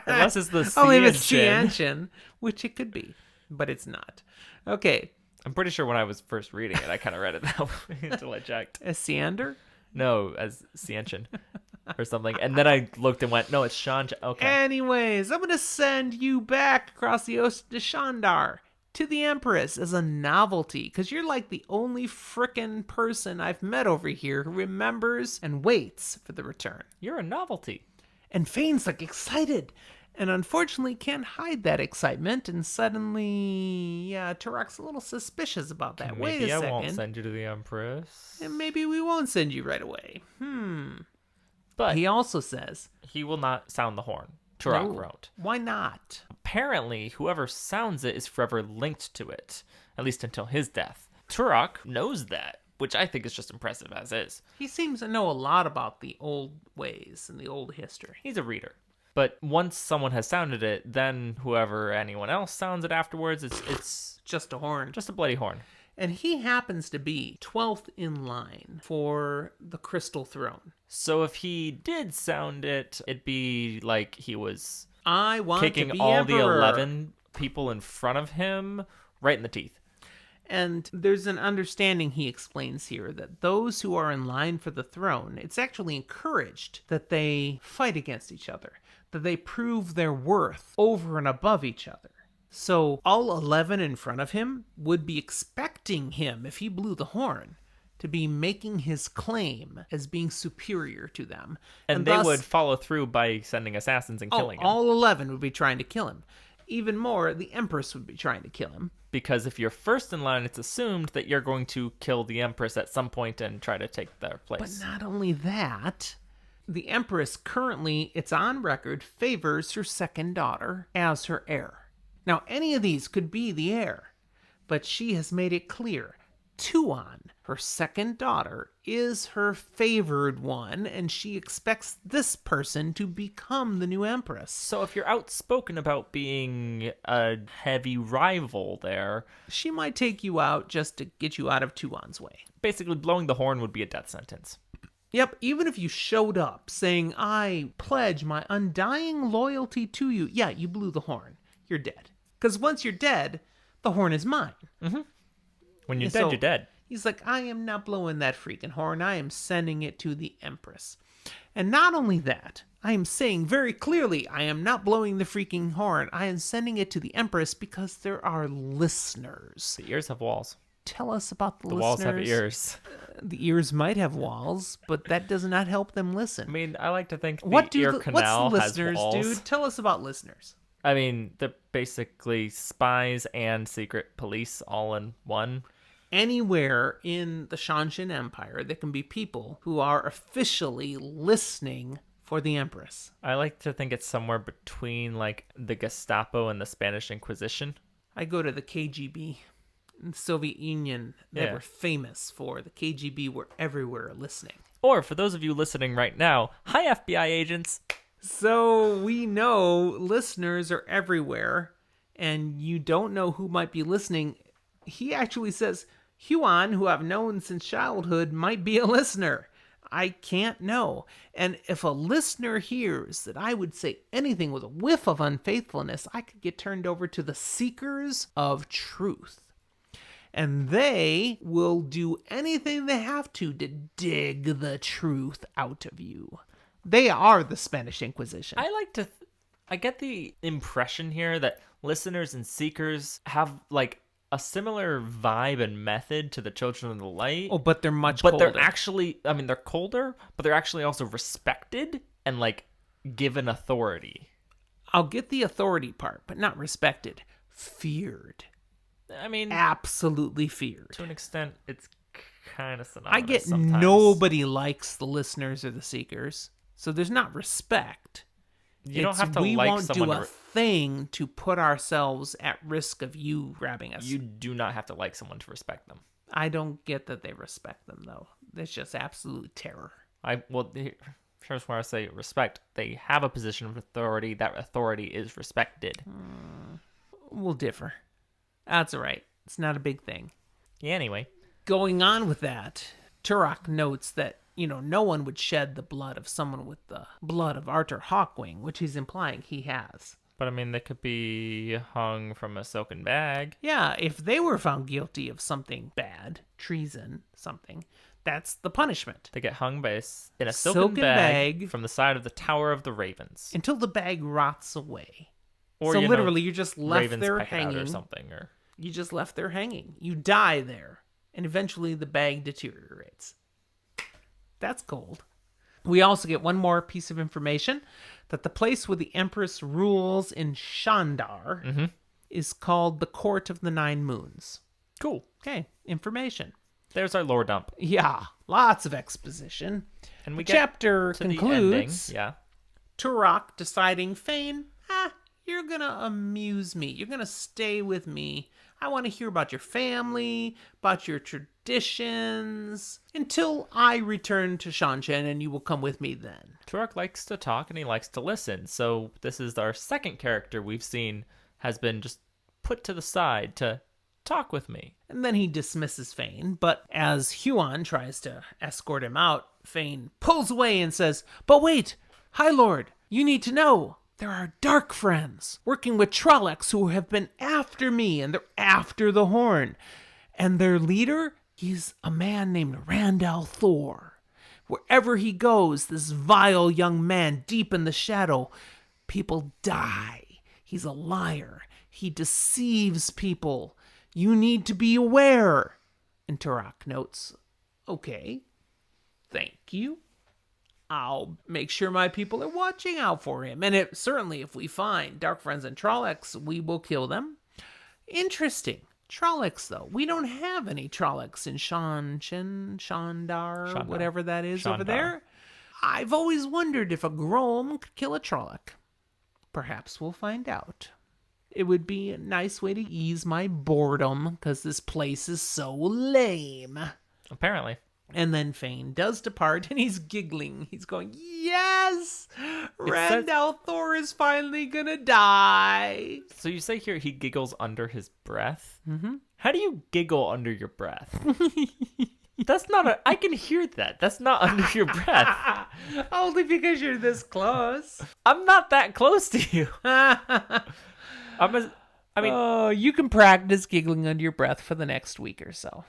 Unless it's the Only if it's Cianchin. Cianchin, which it could be, but it's not. Okay. I'm pretty sure when I was first reading it, I kind of read it that way until I checked. As Seander? No, as Cianchin or something. And then I looked and went, no, it's Sean. Okay. Anyways, I'm going to send you back across the ocean to Shandar, to the Empress, as a novelty, because you're like the only frickin' person I've met over here who remembers and waits for the return. You're a novelty. And Fain's like excited, and unfortunately can't hide that excitement, and suddenly, Turok's a little suspicious about that. Wait a Maybe I second. won't send you to the Empress. And maybe we won't send you right away. But He also says, he will not sound the horn. Turok "No, wrote. why not? Apparently, whoever sounds it is forever linked to it, at least until his death. Turok knows that, which I think is just impressive as is. He seems to know a lot about the old ways and the old history. He's a reader. But once someone has sounded it, then anyone else sounds it afterwards, it's Just a horn. just a bloody horn. And he happens to be 12th in line for the Crystal Throne. So if he did sound it, it'd be like he was I want to kicking be all the emperor. 11 people in front of him right in the teeth. And there's an understanding, he explains here, that those who are in line for the throne, it's actually encouraged that they fight against each other, that they prove their worth over and above each other. So all 11 in front of him would be expecting him, if he blew the horn, to be making his claim as being superior to them. And they thus, would follow through by sending assassins and killing him. all 11 would be trying to kill him. Even more, the Empress would be trying to kill him. Because if you're first in line, it's assumed that you're going to kill the Empress at some point and try to take their But place. not only that, the Empress currently, it's on record, favors her second daughter as her heir. Now, any of these could be the heir, but she has made it clear Tuon, her second daughter, is her favored one, and she expects this person to become the new Empress. So if you're outspoken about being a heavy rival there, She might take you out just to get you out of Tuon's way. basically blowing the horn would be a death sentence. Yep, even if you showed up saying, I pledge my undying loyalty to you, yeah, you blew the horn. You're dead. Because once you're dead, the horn is mine. When you're So dead, you're dead. He's like, I am not blowing that freaking horn. I am sending it to the Empress. And not only that, I am saying very clearly, I am not blowing the freaking horn. I am sending it to the Empress because there are listeners. The ears have walls. Tell us about the The listeners. walls have ears. The ears might have walls, but that does not help them listen. I mean, I like to think the What do ear the, canal what's the has listeners, walls. dude? Tell us about listeners. I mean, they're basically spies and secret police all in one. Anywhere in the Shanshan Empire, there can be people who are officially listening for the Empress. I like to think it's somewhere between like the Gestapo and the Spanish Inquisition. I go to the KGB. In the Soviet Union, they Yeah. were famous for the KGB were everywhere listening. Or for those of you listening right now, hi FBI agents. So we know listeners are everywhere, and you don't know who might be listening. He actually says, Huan, who I've known since childhood, might be a listener. I can't know. And if a listener hears that I would say anything with a whiff of unfaithfulness, I could get turned over to the Seekers of Truth. And they will do anything they have to dig the truth out of you. They are the Spanish Inquisition. I get the impression here that listeners and seekers have like a similar vibe and method to the Children of the Light. Oh, but they're much but colder. they're actually, I mean, they're colder, but they're actually also respected and like given authority. I'll get the authority part, but not respected. Feared. I mean, Absolutely feared. to an extent, it's kind of synonymous. I get sometimes. nobody likes the listeners or the seekers, so there's not respect. You don't have to we like won't someone. do a thing to put ourselves at risk of you grabbing us. You do not have to like someone to respect them. I don't get that they respect them, though. It's just absolute terror. Here's where I say respect. They have a position of authority. That authority is respected. We'll differ. That's all right. It's not a big thing. Yeah, anyway. Going on with that, Turok notes that, no one would shed the blood of someone with the blood of Arthur Hawkwing, which he's implying he has. But I mean, they could be hung from a silken bag. Yeah, if they were found guilty of something bad, treason, something, that's the punishment. They get hung in a silken bag from the side of the Tower of the Ravens. Until the bag rots away. Or, so literally, you're just left there hanging. Or something. Or... You just left there hanging. You die there. And eventually the bag deteriorates. That's cold. We also get one more piece of information, that the place where the Empress rules in Shandar is called the Court of the Nine Moons. Cool. Okay, information. There's our lore dump. Yeah, lots of exposition. And we the chapter concludes. The ending. Yeah. Turok deciding, Fain, you're going to amuse me. You're going to stay with me. I want to hear about your family, about your traditions, until I return to Shanshan, and you will come with me then. Turok likes to talk and he likes to listen, so this is our second character we've seen has been just put to the side to talk with me. And then he dismisses Fain, but as Huon tries to escort him out, Fain pulls away and says, "But wait, High Lord, you need to know. There are dark friends working with Trollocs who have been after me, and they're after the horn. And their leader, he's a man named Randall Thor. Wherever he goes, this vile young man deep in the shadow, people die. He's a liar. He deceives people. You need to be aware." And Turok notes, "Okay, thank you. I'll make sure my people are watching out for him. And certainly if we find dark friends and Trollocs, we will kill them." Interesting. Trollocs, though. We don't have any Trollocs in Shandar, whatever that is over there. I've always wondered if a Grom could kill a Trolloc. Perhaps we'll find out. It would be a nice way to ease my boredom, because this place is so lame. Apparently. And then Fain does depart, and he's giggling. He's going, "Yes! Randall Thor is finally gonna die." So you say here he giggles under his breath? Mm-hmm. How do you giggle under your breath? That's not I can hear that. That's not under your breath. Only because you're this close. I'm not that close to you. You can practice giggling under your breath for the next week or so.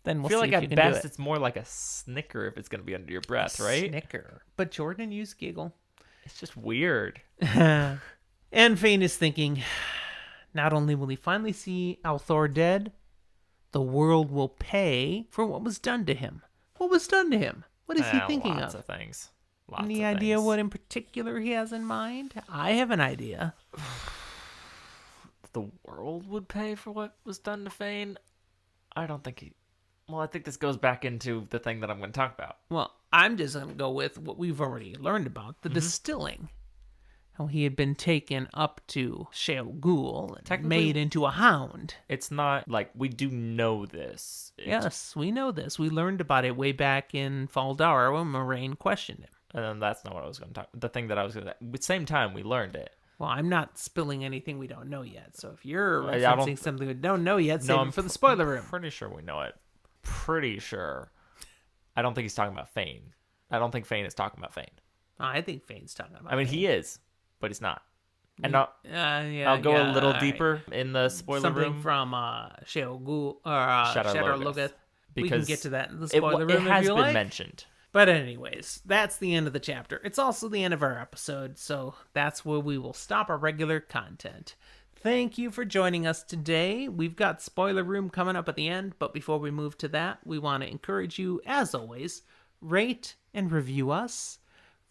Then we'll feel see like if you at can best do it. It's more like a snicker if it's going to be under your breath, right? Snicker. But Jordan used giggle. It's just weird. And Fain is thinking, not only will he finally see Althor dead, the world will pay for what was done to him. What was done to him? What is he thinking lots of? of things. Lots Any of idea things. what in particular he has in mind? I have an idea. The world would pay for what was done to Fain? I don't think he... Well, I think this goes back into the thing that I'm going to talk about. Well, I'm just going to go with what we've already learned about, the distilling. How he had been taken up to Sheol Ghul and made into a hound. It's not like we do know this. Yes, we know this. We learned about it way back in Faldara when Moraine questioned him. And then that's not what I was going to talk about. The thing that I was going to... At the same time, we learned it. Well, I'm not spilling anything we don't know yet. So if you're referencing something we don't know yet, save it for the spoiler room. I'm pretty sure we know it. Pretty sure. I don't think he's talking about Fain. I don't think Fain is talking about Fain. I think Fain's talking about Fain. He is, but he's not. And I'll go a little deeper in the spoiler room. Something from Sheol Ghul or Shadow Logoth. We can get to that in the spoiler room it has if you been like. mentioned. But anyways, that's the end of the chapter. It's also the end of our episode, so that's where we will stop our regular content. Thank you for joining us today. We've got Spoiler Room coming up at the end, but before we move to that, we want to encourage you, as always, rate and review us.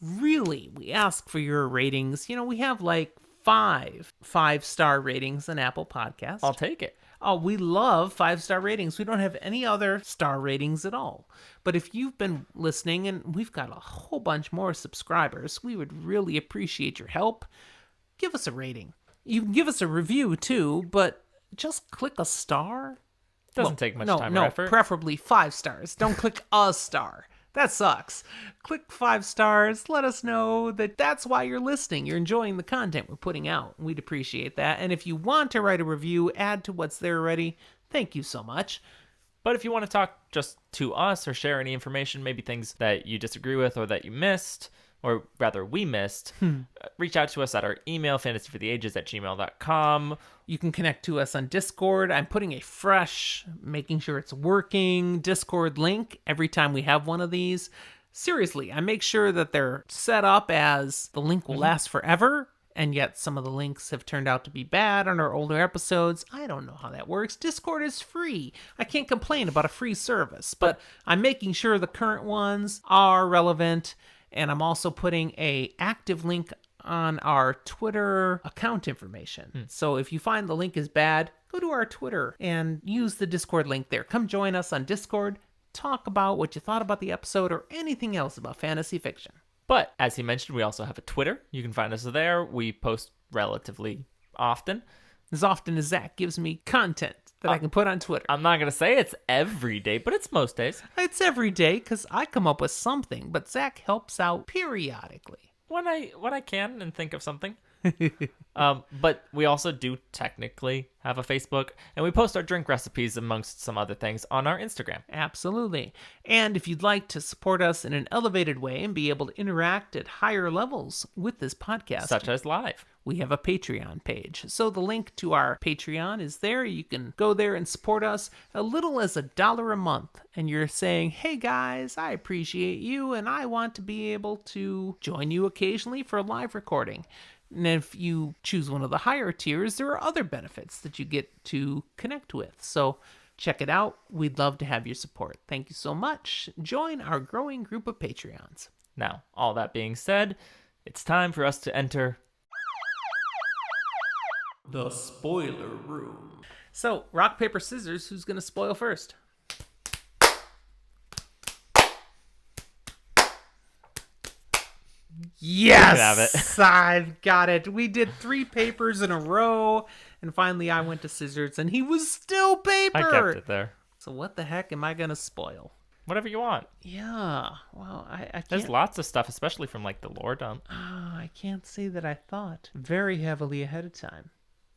Really, we ask for your ratings. We have like 5-star ratings on Apple Podcasts. I'll take it. Oh, we love 5-star ratings. We don't have any other star ratings at all. But if you've been listening, and we've got a whole bunch more subscribers, we would really appreciate your help. Give us a rating. You can give us a review too, but just click a star. Doesn't take much time or effort. Preferably 5 stars. Don't click a star. That sucks. Click 5 stars. Let us know that's why you're listening. You're enjoying the content we're putting out. We'd appreciate that. And if you want to write a review, add to what's there already. Thank you so much. But if you want to talk just to us or share any information, maybe things that you disagree with or that you missed, or rather we missed, reach out to us at our email, fantasyfortheages@gmail.com. You can connect to us on Discord. I'm putting a fresh, making sure it's working, Discord link every time we have one of these. Seriously, I make sure that they're set up as the link will last forever, and yet some of the links have turned out to be bad on our older episodes. I don't know how that works. Discord is free. I can't complain about a free service, but I'm making sure the current ones are relevant, and I'm also putting a active link on our Twitter account information. So if you find the link is bad, go to our Twitter and use the Discord link there. Come join us on Discord. Talk about what you thought about the episode or anything else about fantasy fiction. But as he mentioned, we also have a Twitter. You can find us there. We post relatively often. As often as Zach gives me content that I can put on Twitter. I'm not going to say it's every day, but it's most days. It's every day because I come up with something, but Zach helps out periodically. When I can and think of something. But we also do technically have a Facebook, and we post our drink recipes amongst some other things on our Instagram. Absolutely. And if you'd like to support us in an elevated way and be able to interact at higher levels with this podcast, Such as live. we have a Patreon page. So the link to our Patreon is there. You can go there and support us as little as $1 a month. And you're saying, hey guys, I appreciate you and I want to be able to join you occasionally for a live recording. And if you choose one of the higher tiers, there are other benefits that you get to connect with. So check it out. We'd love to have your support. Thank you so much. Join our growing group of Patreons. Now, all that being said, it's time for us to enter the spoiler room. So, rock, paper, scissors, who's going to spoil first? Yes! Have it. I've got it. We did 3 papers in a row, and finally I went to scissors, and he was still paper! I kept it there. So what the heck am I going to spoil? Whatever you want. Yeah, well, I can't... There's lots of stuff, especially from like the lore dump. I can't say that I thought very heavily ahead of time.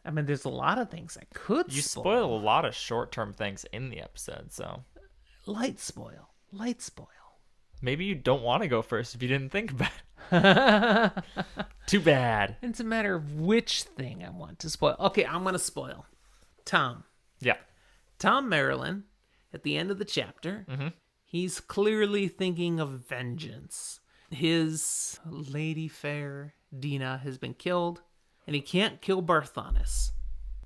I mean, there's a lot of things I could You spoil. spoil a lot of short-term things in the episode, so Light spoil. Light spoil. maybe you don't want to go first if you didn't think about it. Too bad. It's a matter of which thing I want to spoil. Okay, I'm going to spoil. Thom. Yeah. Thom Merrilin, at the end of the chapter, he's clearly thinking of vengeance. His lady fair, Dina, has been killed, and he can't kill Barthanas.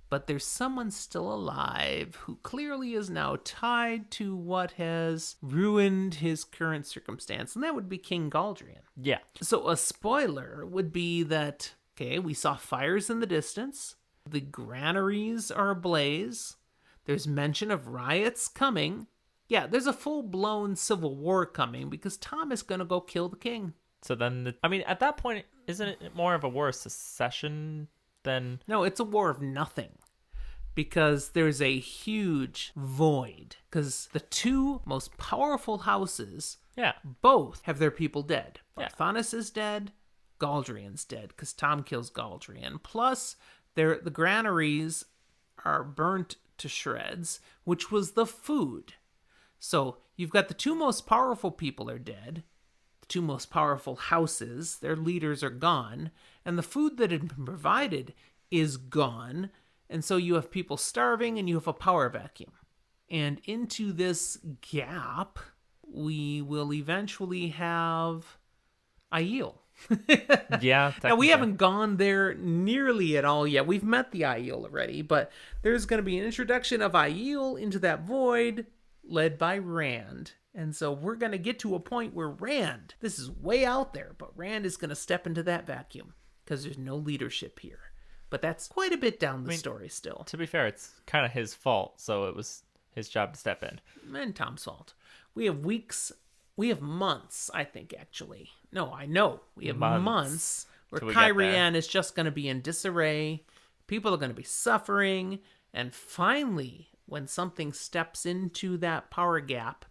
But there's someone still alive who clearly is now tied to what has ruined his current circumstance, and that would be King Galdrian. Yeah. So a spoiler would be that, okay, we saw fires in the distance, the granaries are ablaze, there's mention of riots coming. Yeah, there's a full-blown civil war coming because Thom is going to go kill the king. So then, at that point, isn't it more of a war of secession than... No, it's a war of nothing. Because there's a huge void. Because the 2 most powerful houses both have their people dead. Barthanas is dead, Galdrian's dead, because Thom kills Galdrian. Plus, the granaries are burnt to shreds, which was the food. So you've got the 2 most powerful people are dead, the 2 most powerful houses, their leaders are gone, and the food that had been provided is gone, and so you have people starving and you have a power vacuum. And into this gap, we will eventually have Aiel. Yeah. Now, we haven't gone there nearly at all yet. We've met the Aiel already, but there's going to be an introduction of Aiel into that void led by Rand. And so we're going to get to a point where Rand, this is way out there, but Rand is going to step into that vacuum because there's no leadership here. But that's quite a bit down the story still. To be fair, it's kind of his fault, so it was his job to step in. And Thom's fault. We have weeks, we have months, I think, actually. No, I know. We have months where Kyrian is just going to be in disarray. People are going to be suffering. And finally, when something steps into that power gap,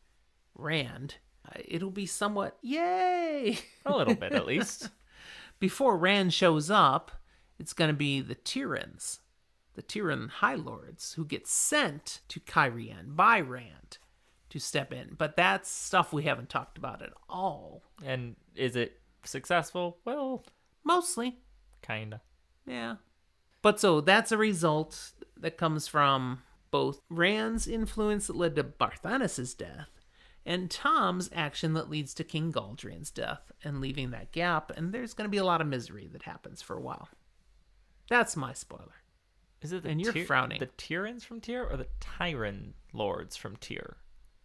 Rand, it'll be somewhat, yay! A little bit, at least. Before Rand shows up, it's going to be the Tyrans. the Tyrion High Lords, who get sent to Cairhien by Rand to step in. But that's stuff we haven't talked about at all. And is it successful? Well, mostly. Kinda. Yeah. But so that's a result that comes from both Rand's influence that led to Barthanes' death and Thom's action that leads to King Galdrian's death and leaving that gap. And there's going to be a lot of misery that happens for a while. That's my spoiler. Is it and you're frowning. The Tyrans from Tyr or the Tyran Lords from Tyr?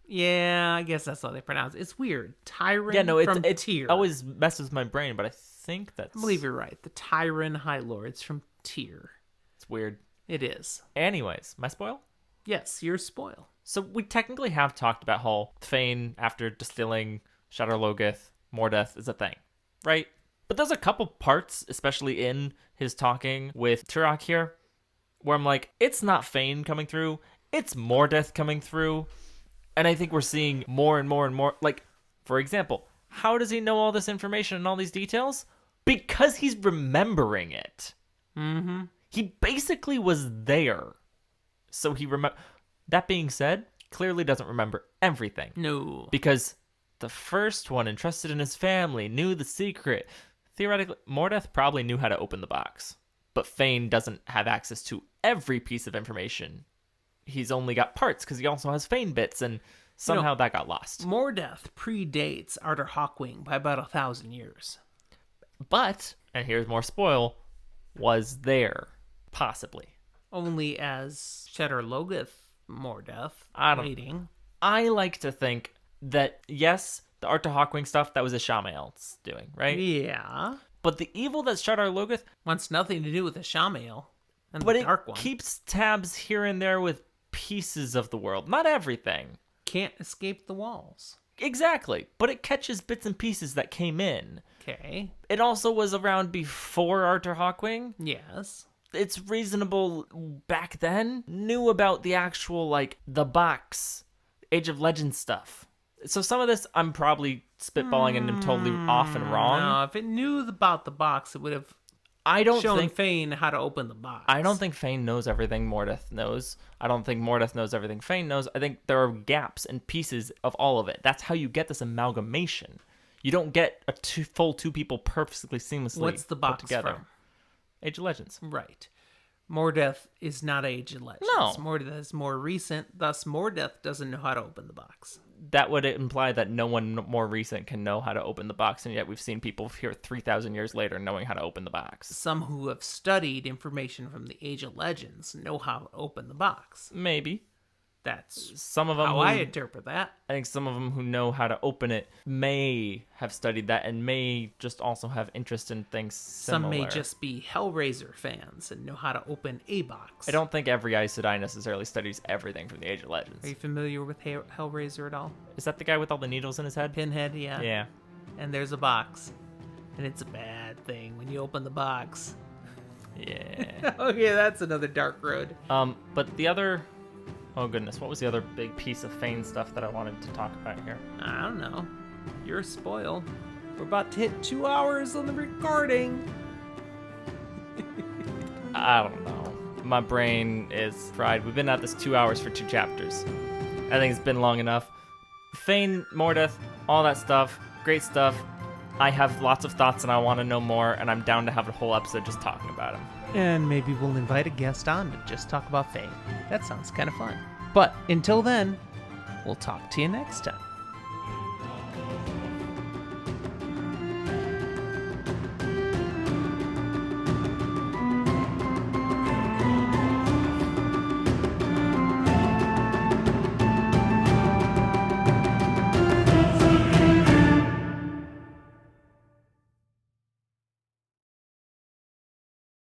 Yeah, I guess that's how they pronounce it. It's weird. Tyran from Tyr. It always messes with my brain, but I think that's... I believe you're right. The Tyran High Lords from Tyr. It's weird. It is. Anyways, my spoil? Yes, your spoil. So we technically have talked about how Fain, after distilling Shadar Logoth, Mordeth is a thing, right? But there's a couple parts, especially in his talking with Turok here, where I'm like, it's not Fain coming through, it's Mordeth coming through. And I think we're seeing more and more and more. Like, for example, how does he know all this information and all these details? Because he's remembering it. Mm-hmm. He basically was there. So he That being said, clearly doesn't remember everything. No. Because the first one entrusted in his family, knew the secret. Theoretically, Mordeth probably knew how to open the box. But Fain doesn't have access to every piece of information. He's only got parts because he also has Fain bits, and somehow that got lost. Mordeth predates Arthur Hawkwing by about 1,000 years. But, and here's more spoil, was there, possibly. Only as Shadar Logoth Mordeth waiting. I like to think that, yes, the Arthur Hawkwing stuff, that was Ishamael's doing, right? Yeah. But the evil that Shadar Logoth wants nothing to do with Ishamael and but the Dark One. One. Keeps tabs here and there with pieces of the world. Not everything. Can't escape the walls. Exactly. But it catches bits and pieces that came in. Okay. It also was around before Arthur Hawkwing. Yes. It's reasonable back then. Knew about the actual, like, the box, Age of Legends stuff. So some of this I'm probably spitballing and I'm totally off and wrong. No, if it knew about the box, it would have shown Fain how to open the box. I don't think Fain knows everything Mordeth knows. I don't think Mordeth knows everything Fain knows. I think there are gaps and pieces of all of it. That's how you get this amalgamation. You don't get full two people perfectly seamlessly What's the box put together. from? Age of Legends. Right. Mordeth is not Age of Legends. No. Mordeth is more recent, thus Mordeth doesn't know how to open the box. That would imply that no one more recent can know how to open the box, and yet we've seen people here 3,000 years later knowing how to open the box. Some who have studied information from the Age of Legends know how to open the box. Maybe. That's some of them how I interpret that. I think some of them who know how to open it may have studied that and may just also have interest in things similar. Some may just be Hellraiser fans and know how to open a box. I don't think every Aes Sedai necessarily studies everything from the Age of Legends. Are you familiar with Hellraiser at all? Is that the guy with all the needles in his head? Pinhead, yeah. Yeah. And there's a box. And it's a bad thing when you open the box. Yeah. Okay, that's another dark road. But the other... Oh, goodness. What was the other big piece of Fain stuff that I wanted to talk about here? I don't know. You're spoiled. We're about to hit 2 hours on the recording. I don't know. My brain is fried. We've been at this 2 hours for 2 chapters. I think it's been long enough. Fain, Mordeth, all that stuff. Great stuff. I have lots of thoughts and I want to know more, and I'm down to have a whole episode just talking about them. And maybe we'll invite a guest on to just talk about Fain. That sounds kind of fun. But until then, we'll talk to you next time.